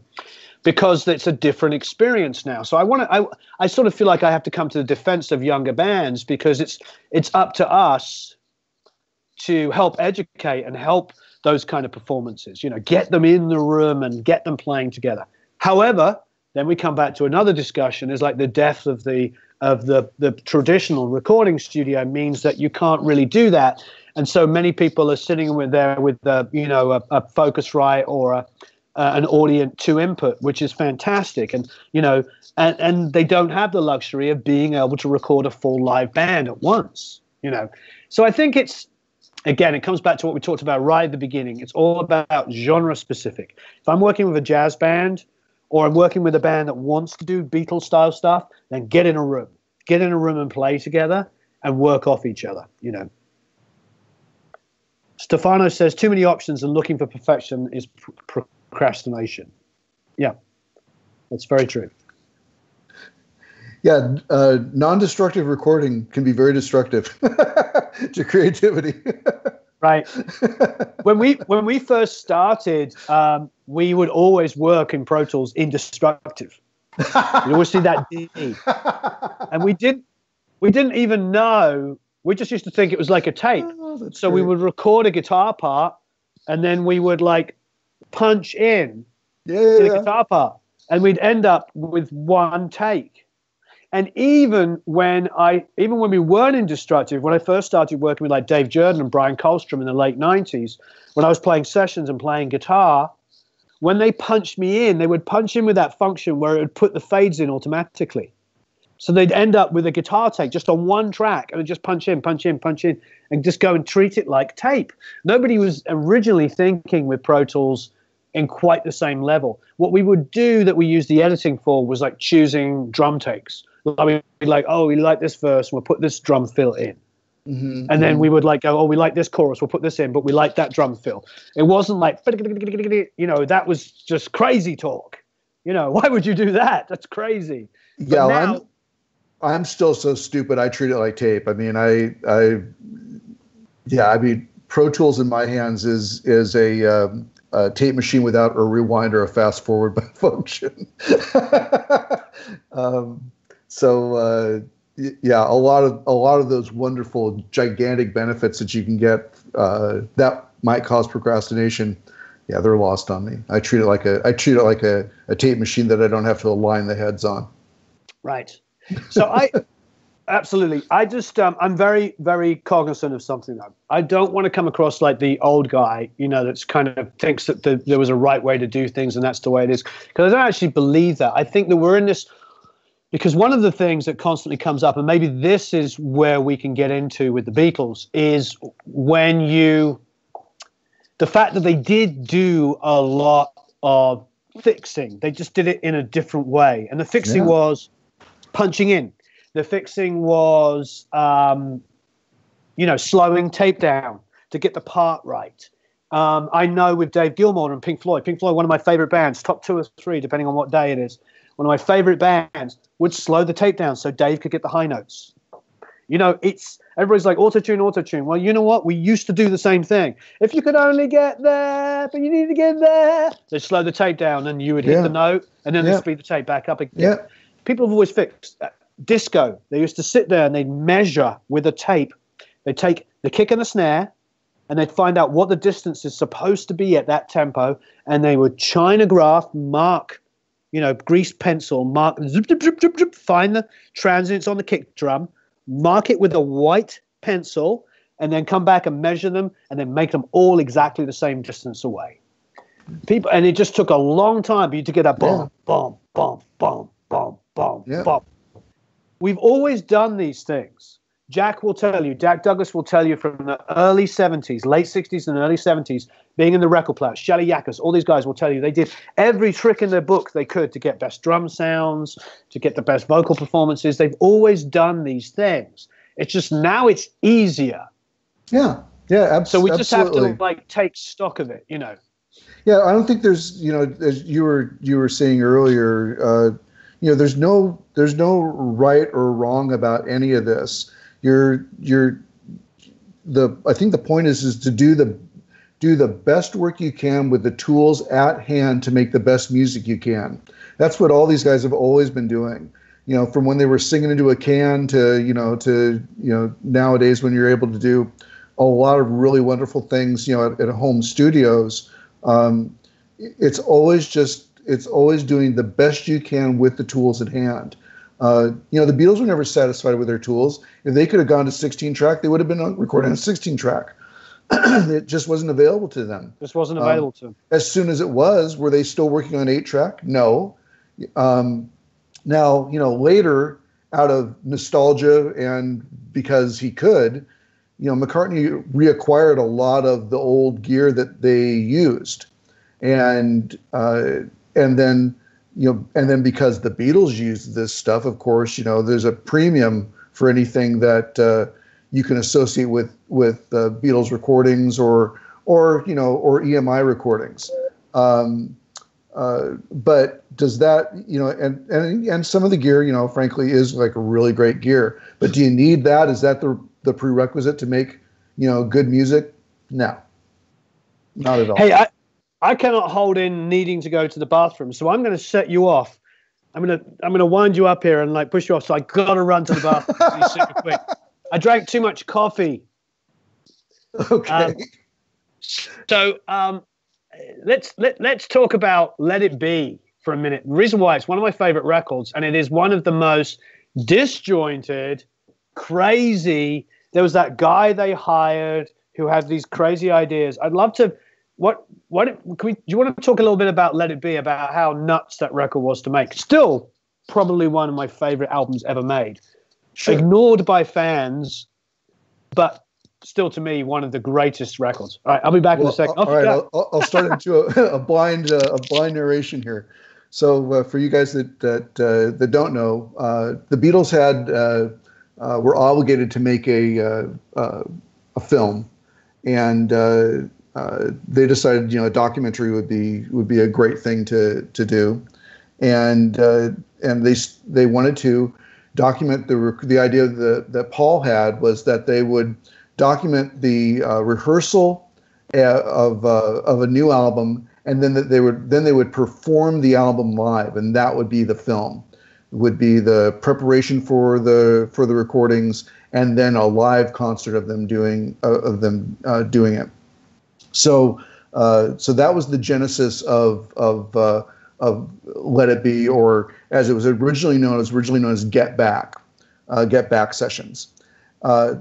because it's a different experience now. So I sort of feel like I have to come to the defense of younger bands because it's up to us to help educate and help those kind of performances, get them in the room and get them playing together. However, then we come back to another discussion is like the death of the traditional recording studio means that you can't really do that. And so many people are sitting with a Focusrite or an Audient 2 input, which is fantastic. And, and they don't have the luxury of being able to record a full live band at once, So I think again, it comes back to what we talked about right at the beginning. It's all about genre specific. If I'm working with a jazz band or I'm working with a band that wants to do Beatles style stuff, then get in a room and play together and work off each other, Stefano says too many options and looking for perfection is procrastination. Yeah, that's very true. Yeah, non-destructive recording can be very destructive to creativity. Right. When we first started, we would always work in Pro Tools in destructive. You always see that D, and we didn't even know. We just used to think it was like a tape. So great. We would record a guitar part, and then we would like punch in to the guitar part, and we'd end up with one take. And even when we weren't in destructive, when I first started working with like Dave Jordan and Brian Colstrom in the late 90s, when I was playing sessions and playing guitar, when they punched me in, they would punch in with that function where it would put the fades in automatically. So they'd end up with a guitar take just on one track and just punch in, and just go and treat it like tape. Nobody was originally thinking with Pro Tools in quite the same level. What we would do that we used the editing for was like choosing drum takes. I mean, we like this verse, we'll put this drum fill in. Mm-hmm, and then we would like go, we like this chorus, we'll put this in, but we like that drum fill. It wasn't like, that was just crazy talk. Why would you do that? That's crazy. Yeah, now, I'm still so stupid. I treat it like tape. I mean, Pro Tools in my hands is a tape machine without a rewind or a fast forward function. A lot of those wonderful, gigantic benefits that you can get that might cause procrastination. Yeah, they're lost on me. I treat it like a tape machine that I don't have to align the heads on. Right. So absolutely. I just I'm very, very cognizant of something though. I don't want to come across like the old guy, that's kind of thinks that there was a right way to do things and that's the way it is. Because I don't actually believe that. I think that we're in this. Because one of the things that constantly comes up, and maybe this is where we can get into with the Beatles, is the fact that they did do a lot of fixing. They just did it in a different way. And the fixing was punching in. The fixing was, slowing tape down to get the part right. I know with Dave Gilmour and Pink Floyd, one of my favorite bands, top 2 or 3, depending on what day it is. One of my favorite bands would slow the tape down so Dave could get the high notes. Everybody's like auto-tune. Well, you know what? We used to do the same thing. If you could only get there, but you need to get there. They'd slow the tape down and you would hit the note and then they'd speed the tape back up again. Yeah. People have always fixed disco. They used to sit there and they'd measure with a tape. They'd take the kick and the snare and they'd find out what the distance is supposed to be at that tempo and they would China graph, mark, greased pencil, mark, zip, zip, zip, zip, zip, find the transients on the kick drum, mark it with a white pencil, and then come back and measure them, and then make them all exactly the same distance away. And it just took a long time for you to get a bomb, bomb, bomb, bomb, bomb, bomb, bomb. We've always done these things. Jack Douglas will tell you from the early 70s, late 60s and early 70s, being in the record players, Shelly Yackers, all these guys will tell you they did every trick in their book they could to get best drum sounds, to get the best vocal performances. They've always done these things. It's just now it's easier. Yeah, absolutely. So we just have to take stock of it, Yeah, I don't think there's, as you were saying earlier, there's no right or wrong about any of this. I think the point is to do the best work you can with the tools at hand to make the best music you can. That's what all these guys have always been doing. From when they were singing into a can to nowadays when you're able to do a lot of really wonderful things, at home studios. It's always doing the best you can with the tools at hand. The Beatles were never satisfied with their tools. If they could have gone to 16 track, they would have been recording a 16 track. It just wasn't available to them. Just wasn't available to them. As soon as it was, were they still working on 8-track? No. Now, later, out of nostalgia and because he could, McCartney reacquired a lot of the old gear that they used, and then because the Beatles used this stuff, of course, there's a premium for anything that you can associate with Beatles recordings or EMI recordings. But does that, and some of the gear, frankly, is like a really great gear. But do you need that? Is that the prerequisite to make, good music? No, not at all. Hey, I cannot hold in needing to go to the bathroom, so I'm going to set you off. I'm going to wind you up here and like push you off. So I got to run to the bathroom be super quick. I drank too much coffee. Okay. Let's talk about Let It Be for a minute. The reason why it's one of my favorite records, and it is one of the most disjointed, crazy. There was that guy they hired who had these crazy ideas. I'd love to. Do you want to talk a little bit about Let It Be, about how nuts that record was to make? Still, probably one of my favorite albums ever made. Sure. Ignored by fans, but still to me one of the greatest records. All right, I'll be back in a second. All right, I'll start into a blind narration here. So for you guys that don't know, the Beatles were obligated to make a film, and they decided a documentary would be a great thing to do, and they wanted to document the idea that Paul had was that they would document the rehearsal of a new album, and then they would perform the album live, and that would be the film. It would be the preparation for the recordings, and then a live concert of them doing it. So that was the genesis of Let It Be, or as it was originally known as Get Back sessions. I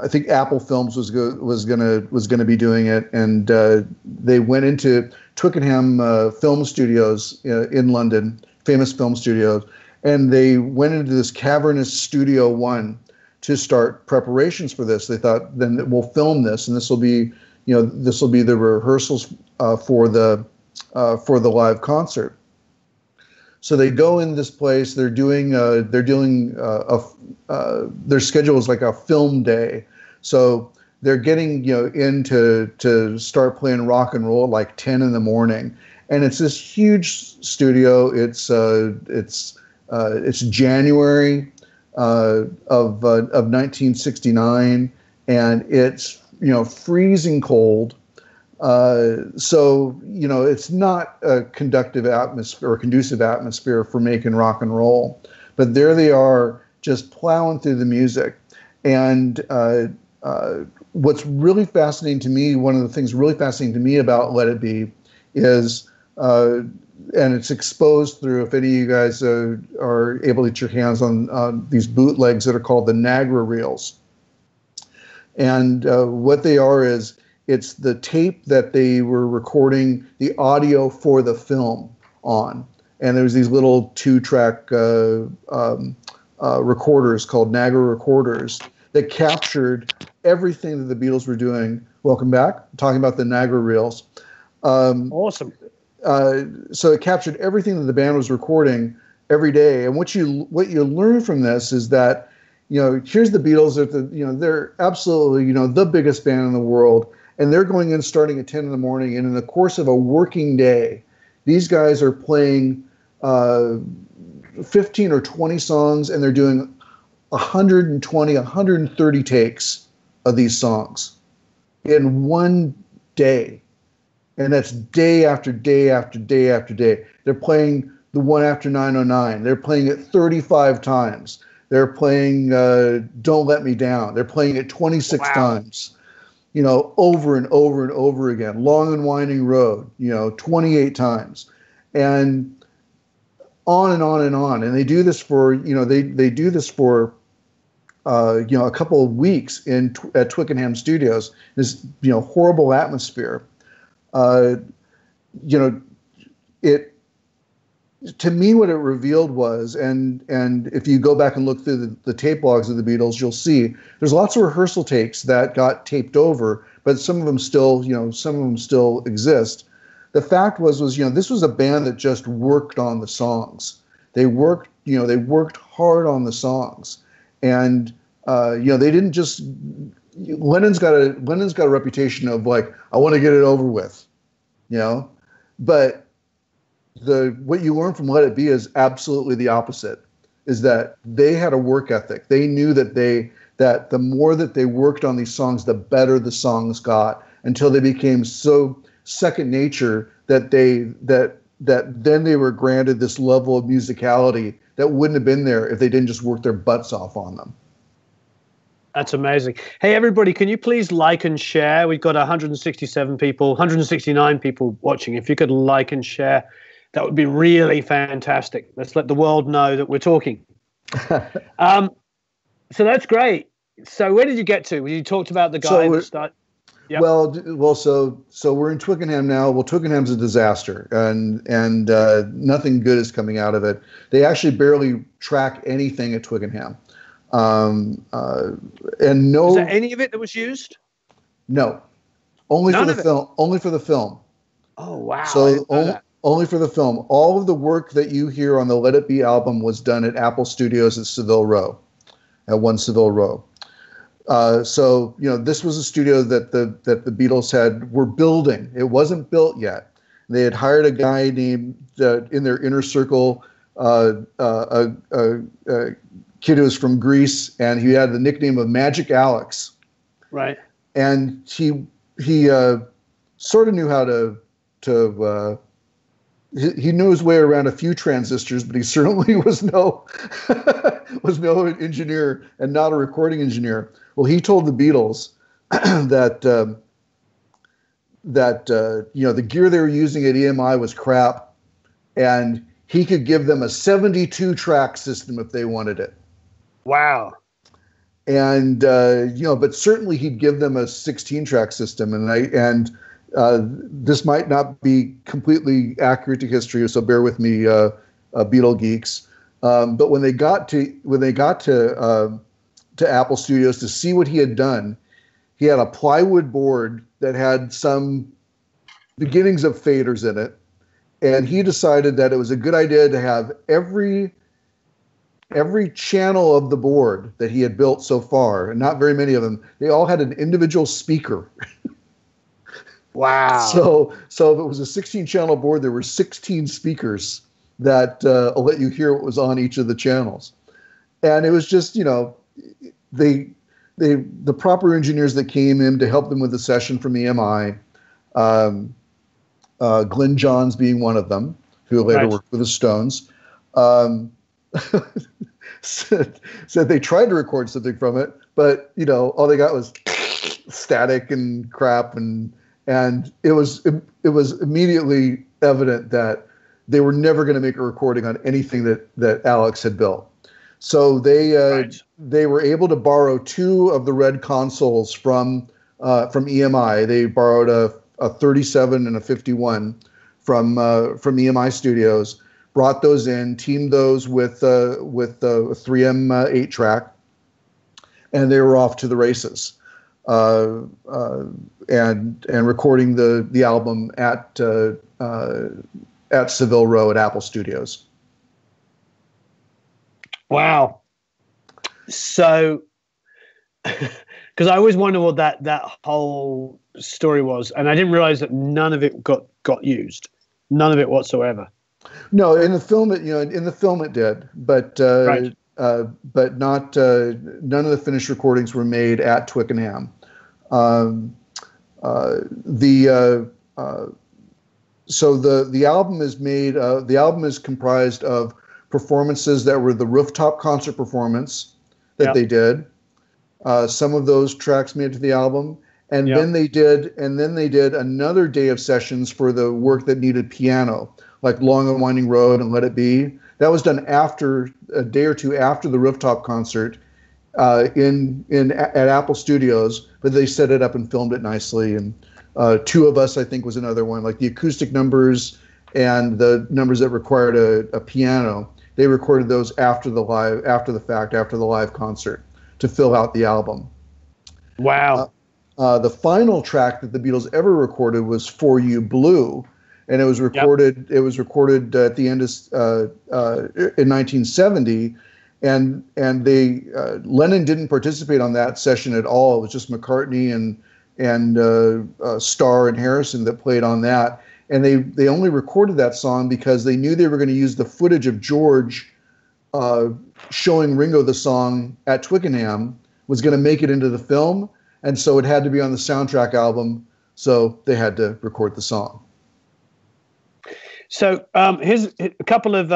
think Apple Films was gonna be doing it, and they went into Twickenham Film Studios in London, famous film studios, and they went into this cavernous Studio One to start preparations for this. They thought, then we'll film this, and this will be the rehearsals for the live concert. So they go in this place. Their schedule is like a film day. So they're getting in to start playing rock and roll at like 10 in the morning, and it's this huge studio. It's January of 1969, and it's freezing cold. So it's not a conducive atmosphere for making rock and roll, but there they are just plowing through the music. And what's really fascinating to me, one of the things really fascinating to me about Let It Be is, and it's exposed through, if any of you guys are able to get your hands on these bootlegs that are called the Niagara reels. And what they are is, it's the tape that they were recording the audio for the film on. And there's these little 2-track recorders called Niagara recorders that captured everything that the Beatles were doing. Welcome back. I'm talking about the Niagara reels. Awesome. So it captured everything that the band was recording every day. And what you learn from this is that, here's the Beatles. They're absolutely, the biggest band in the world. And they're going in starting at 10 in the morning. And in the course of a working day, these guys are playing 15 or 20 songs, and they're doing 120, 130 takes of these songs in one day. And that's day after day after day after day. They're playing the one after 909. They're playing it 35 times. They're playing Don't Let Me Down. They're playing it 26 times. Over and over and over again. Long and Winding Road, 28 times, and on and on and on. And they do this for, they do this for a couple of weeks at Twickenham Studios. This horrible atmosphere. It to me what it revealed was, and if you go back and look through the tape logs of the Beatles, you'll see there's lots of rehearsal takes that got taped over, but some of them still exist. The fact was this was a band that just worked on the songs. They worked hard on the songs, and they didn't just. Lennon's got a reputation of like, I want to get it over with, but what you learn from Let It Be is absolutely the opposite. Is that they had a work ethic. They knew that the more that they worked on these songs, the better the songs got, until they became so second nature that then they were granted this level of musicality that wouldn't have been there if they didn't just work their butts off on them. That's amazing. Hey, everybody, can you please like and share? We've got 169 people watching. If you could like and share, that would be really fantastic. Let's let the world know that we're talking. So that's great. So where did you get to? You talked about the guy at the start. Yep. Well, so we're in Twickenham now. Well, Twickenham's a disaster, and nothing good is coming out of it. They actually barely track anything at Twickenham, and no. Is there any of it that was used? No, only for the film. Only for the film. Oh wow! So only for the film. All of the work that you hear on the Let It Be album was done at Apple Studios at Savile Row, at 1 Savile Row. So this was a studio that the Beatles were building. It wasn't built yet. They had hired a guy named in their inner circle, a kid who was from Greece, and he had the nickname of Magic Alex. Right. And he sort of knew how to. He knew his way around a few transistors, but he certainly was no engineer and not a recording engineer. Well, he told the Beatles that the gear they were using at EMI was crap, and he could give them a 72-track system if they wanted it. Wow. And but certainly he'd give them a 16-track system, and this might not be completely accurate to history, so bear with me, Beatle geeks. But when they got to Apple Studios to see what he had done, he had a plywood board that had some beginnings of faders in it, and he decided that it was a good idea to have every channel of the board that he had built so far, and not very many of them, they all had an individual speaker. Wow. So if it was a 16-channel board, there were 16 speakers that will let you hear what was on each of the channels. And it was just, the proper engineers that came in to help them with the session from EMI, Glenn Johns being one of them, who later worked with the Stones, said they tried to record something from it, but, all they got was static and crap, and it was immediately evident that they were never going to make a recording on anything that Alex had built. So they were able to borrow 2 of the red consoles from EMI. They borrowed a 37 and a 51 from EMI Studios, brought those in, teamed those with the 3M 8-track, and they were off to the races. And recording the album at Savile Row at Apple Studios. Wow. So, because I always wonder what that whole story was, and I didn't realize that none of it got used, none of it whatsoever. No, in the film it did, but not none of the finished recordings were made at Twickenham. So the album is made. The album is comprised of performances that were the rooftop concert performance that they did. Some of those tracks made it to the album, and then they did another day of sessions for the work that needed piano, like Long and Winding Road and Let It Be. That was done after a day or two after the rooftop concert. at Apple Studios, but they set it up and filmed it nicely. And Two of Us, I think, was another one. Like the acoustic numbers and the numbers that required a piano, they recorded those after the live concert to fill out the album. Wow. The final track that the Beatles ever recorded was "For You Blue," and it was recorded. Yep. It was recorded at the end of in 1970, and they Lennon didn't participate on that session at all. It was just McCartney and Starr and Harrison that played on that, and they only recorded that song because they knew they were going to use the footage of George showing Ringo the song at Twickenham was going to make it into the film. And so it had to be on the soundtrack album, so they had to record the song. So here's a couple of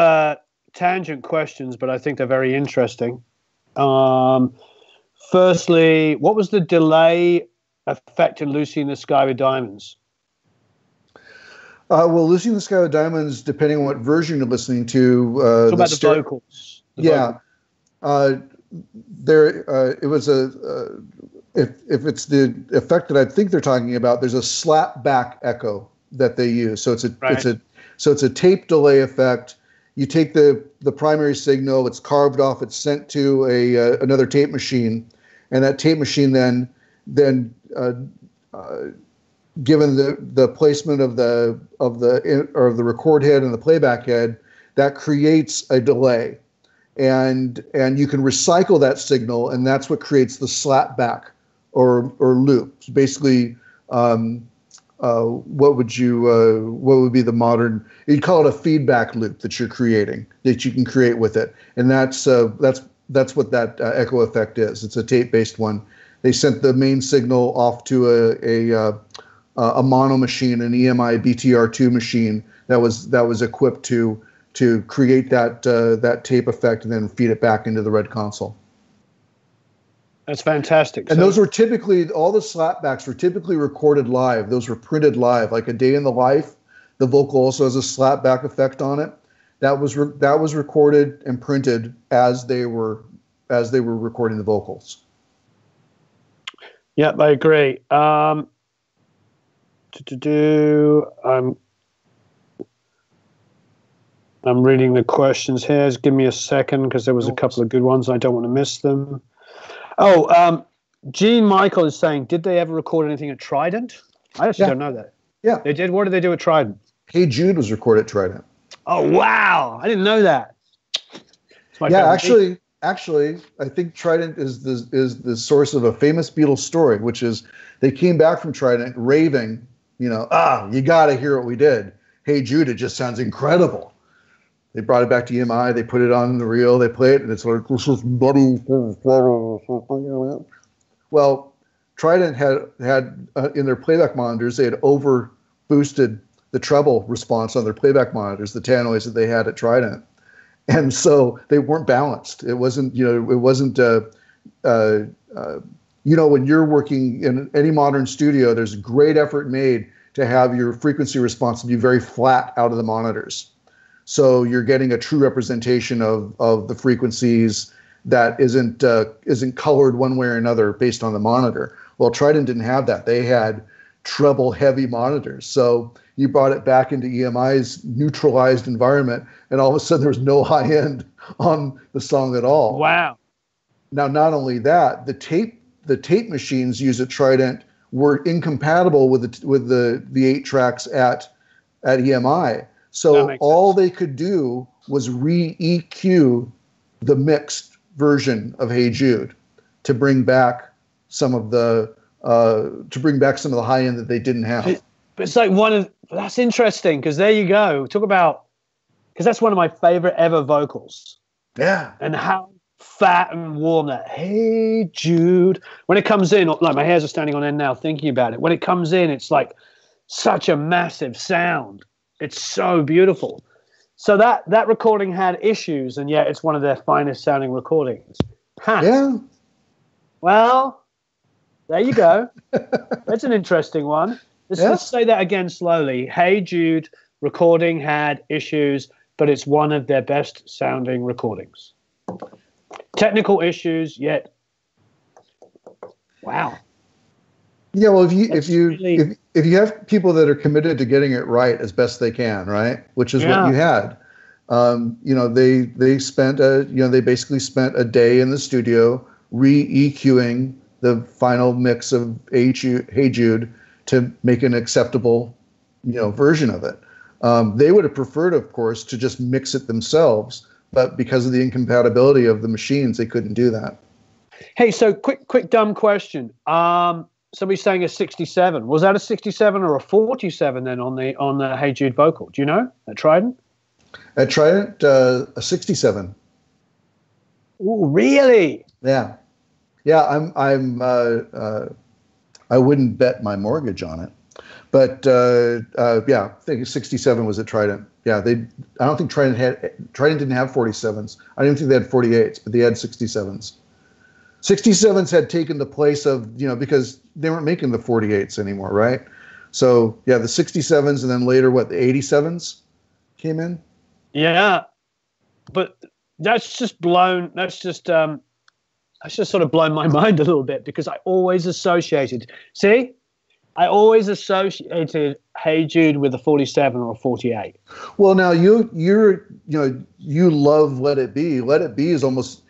tangent questions, but I think they're very interesting. Firstly, what was the delay effect in Lucy in the Sky with Diamonds? Well, Lucy in the Sky with Diamonds, depending on what version you're listening to. Talk about the vocals. It was if it's the effect that I think they're talking about, there's a slap back echo that they use. So it's a tape delay effect. You take the primary signal, it's carved off, it's sent to another tape machine, and that tape machine then given the placement of the record head and the playback head, that creates a delay, and you can recycle that signal, and that's what creates the slap back or loop. So basically, what would be the modern? You'd call it a feedback loop that you're creating, that you can create with it, and that's what that echo effect is. It's a tape-based one. They sent the main signal off to a mono machine, an EMI BTR2 machine that was equipped to create that tape effect and then feed it back into the red console. That's fantastic. And those were typically, all the slapbacks were typically recorded live. Those were printed live, like A Day in the Life. The vocal also has a slapback effect on it. That was recorded and printed as they were recording the vocals. Yep, I agree. I'm reading the questions here. Just give me a second because there was a couple of good ones. I don't want to miss them. Oh, Gene Michael is saying, did they ever record anything at Trident? I actually don't know that. Yeah. They did? What did they do at Trident? Hey Jude was recorded at Trident. Oh, wow. I didn't know that. Actually, I think Trident is the source of a famous Beatles story, which is they came back from Trident raving, you got to hear what we did. Hey Jude, it just sounds incredible. They brought it back to EMI. They put it on the reel. They play it, and it's like, this is bloody. Well, Trident had in their playback monitors, they had over boosted the treble response on their playback monitors, the tannoys that they had at Trident, and so they weren't balanced. It wasn't, when you're working in any modern studio, there's great effort made to have your frequency response be very flat out of the monitors. So you're getting a true representation of the frequencies that isn't colored one way or another based on the monitor. Well, Trident didn't have that. They had treble heavy monitors. So you brought it back into EMI's neutralized environment, and all of a sudden there was no high end on the song at all. Wow. Now, not only that, the tape machines used at Trident were incompatible with the 8 tracks at EMI. So all they could do was re-EQ the mixed version of Hey Jude to bring back some of the high end that they didn't have. But it's like that's interesting because there you go. Talk about, because that's one of my favorite ever vocals. Yeah. And how fat and warm that Hey Jude, when it comes in, like my hairs are standing on end now thinking about it. When it comes in, it's like such a massive sound. It's so beautiful. So that recording had issues, and yet it's one of their finest sounding recordings. Huh. Yeah. Well, there you go. That's an interesting one. Let's say that again slowly. Hey Jude recording had issues, but it's one of their best sounding recordings. Technical issues, yet Wow. Yeah, well, if you have people that are committed to getting it right as best they can, right, which is what you had, they spent they basically spent a day in the studio re-EQing the final mix of Hey Jude to make an acceptable, version of it. They would have preferred, of course, to just mix it themselves, but because of the incompatibility of the machines, they couldn't do that. Hey, so quick dumb question. Somebody's saying a 67. Was that a 67 or a 47 then on the Hey Jude vocal? Do you know at Trident? At Trident, a 67. Oh, really? Yeah. I wouldn't bet my mortgage on it, but I think 67 was at Trident. Yeah, I don't think Trident didn't have 47s. I don't think they had 48s, but they had 67s. 67s had taken the place of, because they weren't making the 48s anymore, right? So yeah, the 67s, and then later, the 87s came in. Yeah, but that's just sort of blown my mind a little bit, because I always associated Hey Jude with a 47 or a 48. Well, now you love Let It Be. Let It Be is almost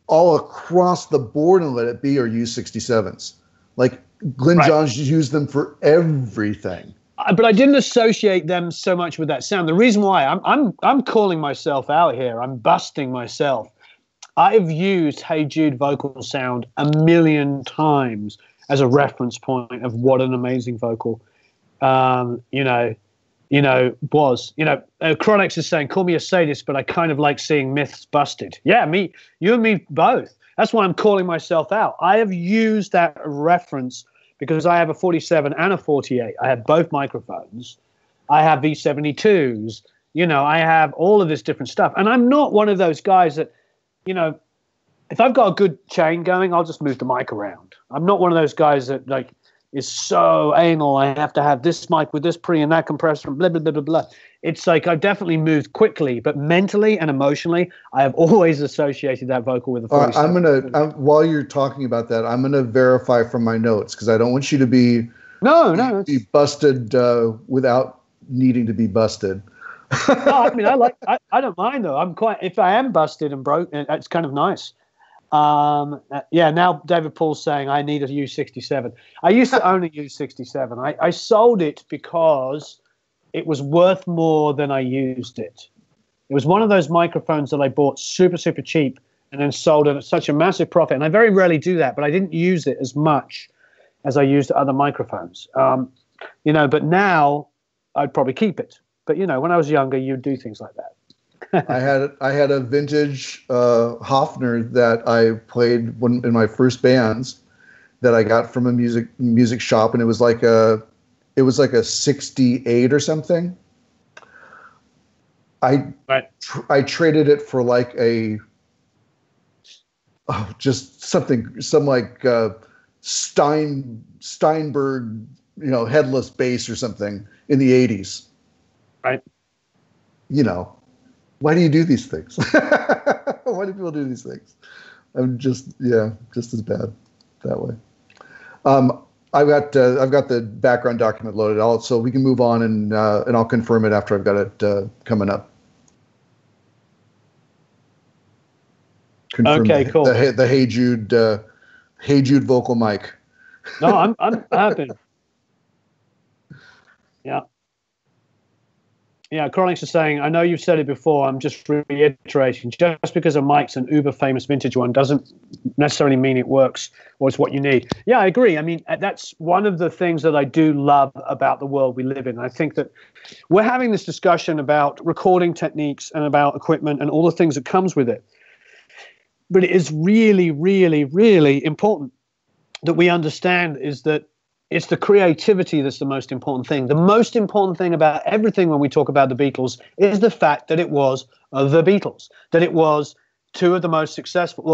all across the board, and Let It Be are used 67s. Like Glyn Johns used them for everything. But I didn't associate them so much with that sound. The reason why I'm calling myself out here, I'm busting myself. I've used Hey Jude vocal sound a million times as a reference point of what an amazing vocal, was. Chronix is saying, call me a sadist, but I kind of like seeing myths busted. Yeah, you and me both. That's why I'm calling myself out. I have used that reference because I have a 47 and a 48. I have both microphones. I have V72s. I have all of this different stuff. And I'm not one of those guys that, if I've got a good chain going, I'll just move the mic around. I'm not one of those guys that is so anal. I have to have this mic with this pre and that compressor and blah, blah, blah, blah, blah. It's like I've definitely moved quickly, but mentally and emotionally, I have always associated that vocal with a 47. While you're talking about that, I'm going to verify from my notes, because I don't want you to be busted without needing to be busted. No, I mean, I don't mind though. if I am busted and broke, it's kind of nice. Now David Paul's saying I need a U67. I used to own a U67. I sold it because it was worth more than I used it. It was one of those microphones that I bought super, super cheap and then sold it at such a massive profit. And I very rarely do that, but I didn't use it as much as I used other microphones. But now I'd probably keep it. But, when I was younger, you'd do things like that. I had a vintage Hofner that I played in my first bands that I got from a music shop, and it was like a 68 or something. I traded it for like Steinberg, headless bass or something in the 80s. Right. Why do you do these things? Why do people do these things? I'm just as bad that way. I've got the background document loaded, so we can move on, and I'll confirm it after I've got it coming up. Confirm okay, cool. The Hey Jude vocal mic. No, I'm happy. Yeah. Yeah, Chronix is saying, I know you've said it before, I'm just reiterating, just because a mic's an uber famous vintage one doesn't necessarily mean it works or it's what you need. Yeah, I agree. I mean, that's one of the things that I do love about the world we live in. I think that we're having this discussion about recording techniques and about equipment and all the things that comes with it. But it is really, really, really important that we understand is that it's the creativity that's the most important thing. The most important thing about everything when we talk about the Beatles is the fact that it was the Beatles, that it was the two most successful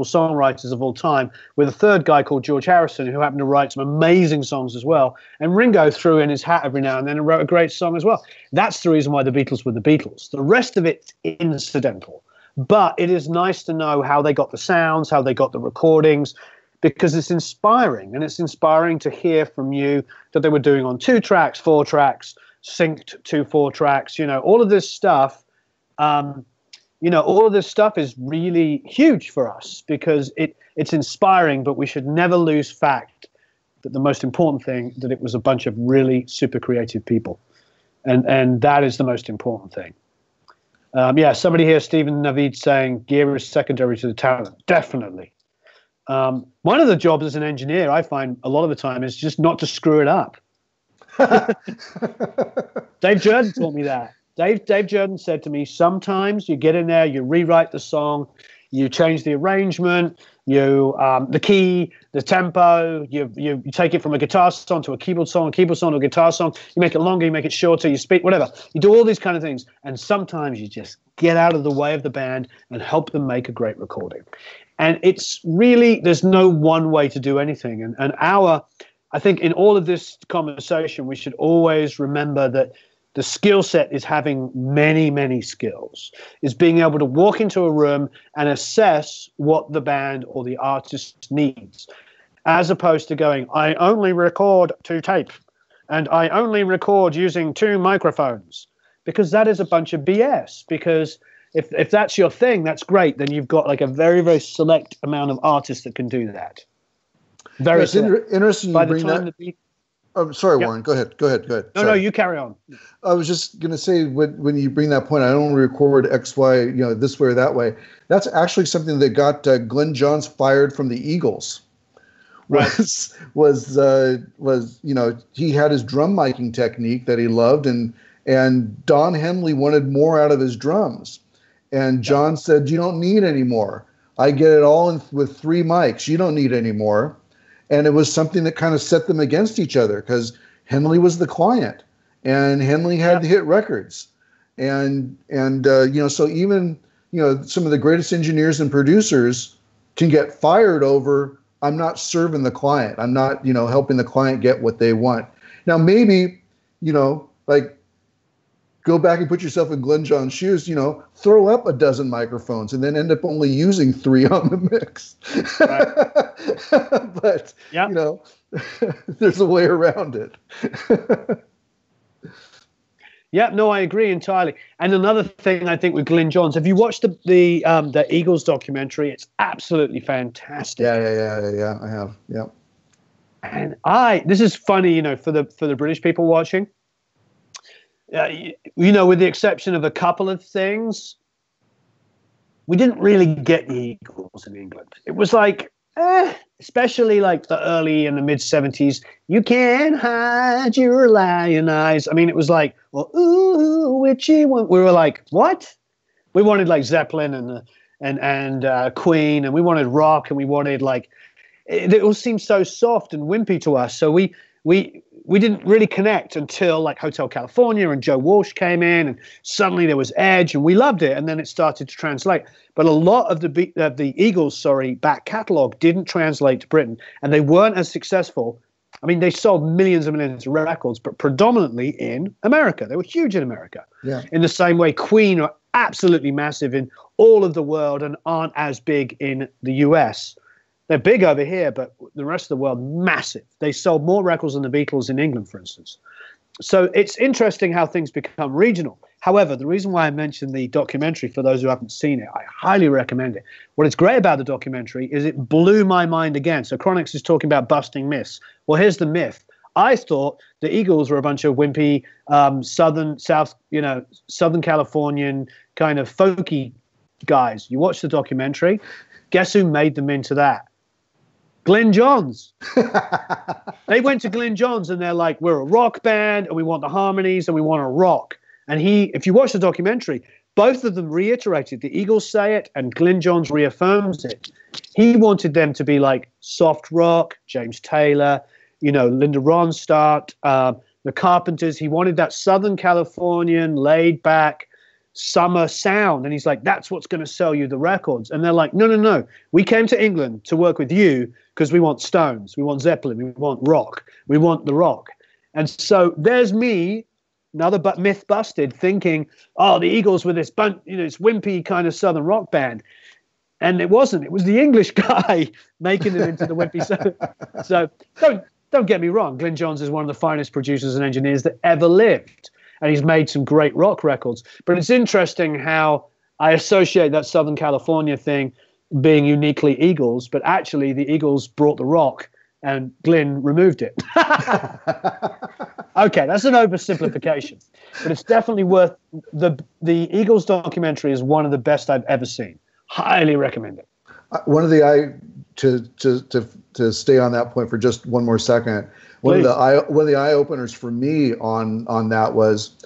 songwriters of all time, with a third guy called George Harrison, who happened to write some amazing songs as well. And Ringo threw in his hat every now and then and wrote a great song as well. That's the reason why the Beatles were the Beatles. The rest of it's incidental. But it is nice to know how they got the sounds, how they got the recordings, because it's inspiring, and it's inspiring to hear from you that they were doing on 2 tracks, 4 tracks, synced to 4 tracks, all of this stuff. All of this stuff is really huge for us because it's inspiring, but we should never lose fact that the most important thing, that it was a bunch of really super creative people. And that is the most important thing. Somebody here, Stephen Navid, saying gear is secondary to the talent. Definitely. One of the jobs as an engineer, I find a lot of the time, is just not to screw it up. Dave Jordan taught me that. Dave Jordan said to me, sometimes you get in there, you rewrite the song, you change the arrangement, the key, the tempo, you take it from a guitar song to a keyboard song to a guitar song, you make it longer, you make it shorter, you speak, whatever. You do all these kind of things, and sometimes you just get out of the way of the band and help them make a great recording. And it's really, there's no one way to do anything. And I think in all of this conversation, we should always remember that the skill set is having many, many skills, is being able to walk into a room and assess what the band or the artist needs, as opposed to going, I only record to tape and I only record using 2 microphones, because that is a bunch of BS. Because if that's your thing, that's great. Then you've got like a very, very select amount of artists that can do that. Very interesting. By the time I'm sorry, Warren. Go ahead. No, you carry on. I was just going to say, when you bring that point, I don't record X, Y, this way or that way. That's actually something that got Glenn Johns fired from the Eagles. Right. Was he had his drum miking technique that he loved, and Don Henley wanted more out of his drums, and John said, "You don't need any more. I get it all with 3 mics. You don't need any more." And it was something that kind of set them against each other, because Henley was the client, and Henley had to hit records, and so even some of the greatest engineers and producers can get fired over, I'm not serving the client, I'm not helping the client get what they want. Now maybe like, go back and put yourself in Glenn John's shoes, throw up a dozen microphones and then end up only using 3 on the mix. Right. But, there's a way around it. Yeah, no, I agree entirely. And another thing I think with Glenn Johns, have you watched the Eagles documentary? It's absolutely fantastic. Yeah, I have. Yeah. And this is funny, for the British people watching. With the exception of a couple of things, we didn't really get the Eagles in England. It was like, especially like the early and the mid 70s, you can't hide your lion eyes. I mean, it was like, well, ooh, witchy one. We were like, what? We wanted like Zeppelin and Queen, and we wanted rock, and we wanted like, it all seemed so soft and wimpy to us. So we didn't really connect until like Hotel California and Joe Walsh came in, and suddenly there was edge, and we loved it. And then it started to translate. But a lot of the Eagles, back catalog didn't translate to Britain, and they weren't as successful. I mean, they sold millions and millions of records, but predominantly in America. They were huge in America. Yeah. In the same way, Queen are absolutely massive in all of the world and aren't as big in the US. They're big over here, but the rest of the world, massive. They sold more records than the Beatles in England, for instance. So it's interesting how things become regional. However, the reason why I mentioned the documentary, for those who haven't seen it, I highly recommend it. What is great about the documentary is it blew my mind again. So Chronix is talking about busting myths. Well, here's the myth. I thought the Eagles were a bunch of wimpy, Southern Californian kind of folky guys. You watch the documentary, guess who made them into that? Glenn Johns. They went to Glenn Johns and they're like, we're a rock band and we want the harmonies and we want to rock. And if you watch the documentary, both of them reiterated, the Eagles say it and Glenn Johns reaffirms it. He wanted them to be like soft rock, James Taylor, Linda Ronstadt, the Carpenters. He wanted that Southern Californian, laid back, summer sound. And he's like, that's what's going to sell you the records. And they're like, no. We came to England to work with you because we want Stones, we want Zeppelin, we want rock, we want the rock. And so there's me, another myth busted, thinking, oh, the Eagles were this bunch, this wimpy kind of Southern rock band. And it wasn't. It was the English guy making it into the Wimpy. So don't get me wrong. Glyn Johns is one of the finest producers and engineers that ever lived. And he's made some great rock records. But it's interesting how I associate that Southern California thing being uniquely Eagles, but actually the Eagles brought the rock and Glyn removed it. Okay, that's an oversimplification. But it's definitely worth the Eagles documentary is one of the best I've ever seen. Highly recommend it. One of the to stay on that point for just one more second. One of the eye openers for me on that was,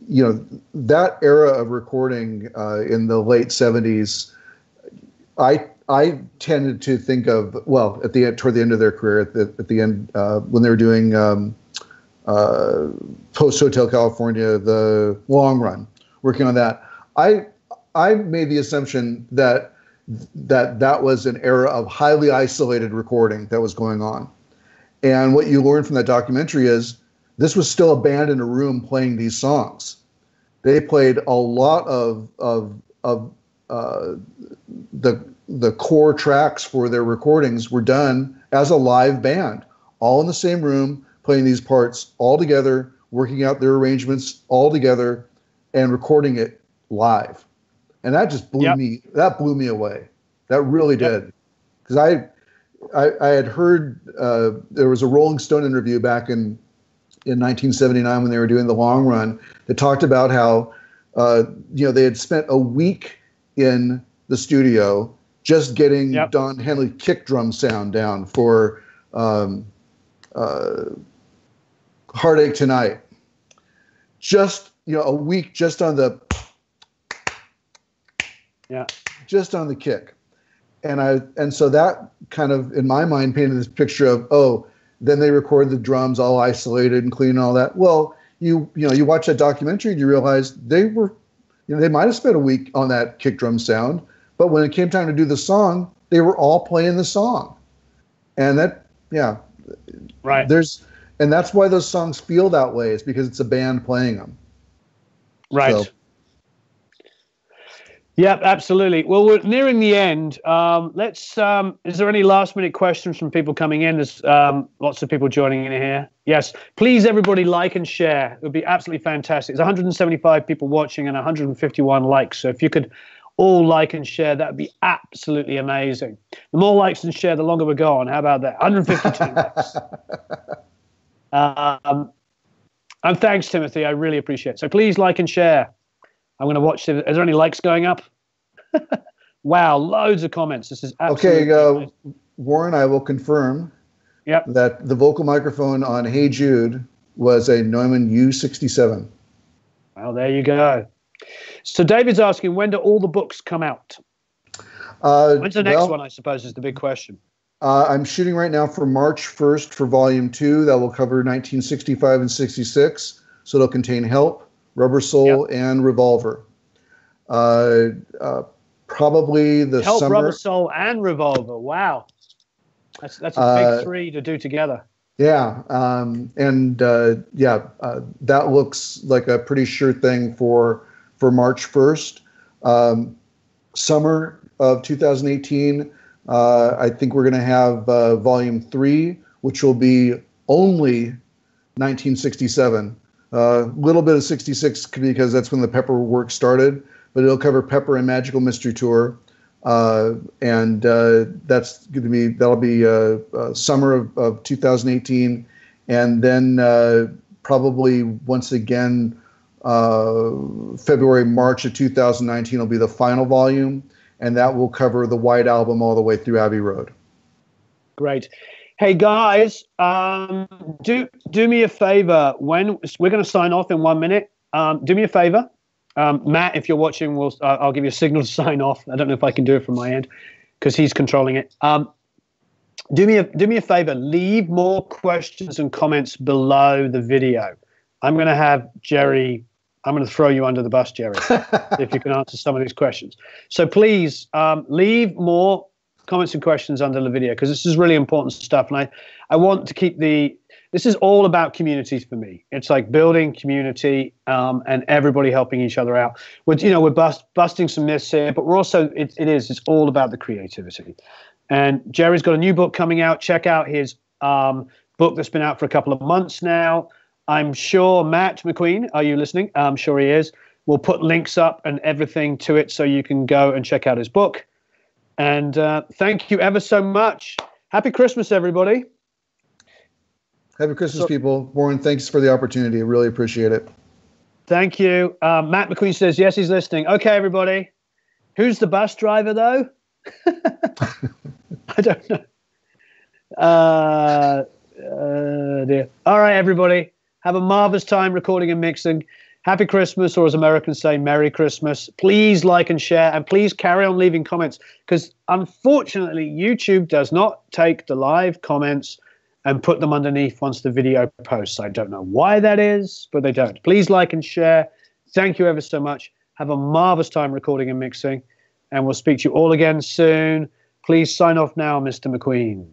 that era of recording in the late 70s. I tended to think of, well, toward the end of their career, at the end when they were doing post Hotel California, the long run, working on that. I made the assumption that was an era of highly isolated recording that was going on. And what you learn from that documentary is this was still a band in a room playing these songs. They played a lot of the core tracks for their recordings were done as a live band, all in the same room, playing these parts all together, working out their arrangements all together, and recording it live. And that just blew me away. That really did. Because I had heard there was a Rolling Stone interview back in 1979 when they were doing the long run that talked about how they had spent a week in the studio just getting Don Henley kick drum sound down for Heartache Tonight. Just a week just on the just on the kick. And so that kind of, in my mind, painted this picture of, then they record the drums all isolated and clean and all that. Well, you watch that documentary and you realize they were, they might have spent a week on that kick drum sound, but when it came time to do the song, they were all playing the song. And that, right. And that's why those songs feel that way. It's because it's a band playing them. Right. So. Yeah, absolutely. Well, we're nearing the end. Is there any last minute questions from people coming in? There's lots of people joining in here. Yes, please, everybody, like and share. It would be absolutely fantastic. There's 175 people watching and 151 likes. So if you could all like and share, that would be absolutely amazing. The more likes and share, the longer we go on. How about that? 152 likes. And thanks, Timothy. I really appreciate it. So please like and share. I'm going to watch it. Is there any likes going up? Wow, loads of comments. This is absolutely okay. Warren, I will confirm that the vocal microphone on Hey Jude was a Neumann U67. Well, there you go. So David's asking, when do all the books come out? When's the next one, I suppose, is the big question. I'm shooting right now for March 1st for Volume 2. That will cover 1965 and 66. So it'll contain Help, Rubber Soul, and Revolver. Probably the Help, summer. Rubber Soul, and Revolver. Wow, that's a big three to do together. Yeah, that looks like a pretty sure thing for March 1st. Summer of 2018. I think we're going to have Volume 3, which will be only 1967. A little bit of 66 because that's when the Pepper work started, but it'll cover Pepper and Magical Mystery Tour, and that'll be summer of 2018, and then probably once again February, March of 2019 will be the final volume, and that will cover the White Album all the way through Abbey Road. Great. Hey guys, do me a favor. When we're going to sign off in 1 minute, do me a favor, Matt. If you're watching, I'll give you a signal to sign off. I don't know if I can do it from my end because he's controlling it. Do me a favor. Leave more questions and comments below the video. I'm going to have Jerry. I'm going to throw you under the bus, Jerry, if you can answer some of these questions. So please leave more comments and questions under the video because this is really important stuff, and I want to keep the this is all about communities for me. It's like building community and everybody helping each other out. We're busting some myths here, but we're also, it's all about the creativity. And Jerry's got a new book coming out. Check out his book that's been out for a couple of months now. I'm sure Matt McQueen, are you listening? I'm sure he is. We'll put links up and everything to it so you can go and check out his book. And thank you ever so much. Happy Christmas, everybody. Happy Christmas, people. Warren, thanks for the opportunity. I really appreciate it. Thank you. Matt McQueen says, yes, he's listening. Okay, everybody. Who's the bus driver, though? I don't know. Dear. All right, everybody. Have a marvelous time recording and mixing. Happy Christmas, or as Americans say, Merry Christmas. Please like and share, and please carry on leaving comments, because unfortunately, YouTube does not take the live comments and put them underneath once the video posts. I don't know why that is, but they don't. Please like and share. Thank you ever so much. Have a marvelous time recording and mixing, and we'll speak to you all again soon. Please sign off now, Mr. McQueen.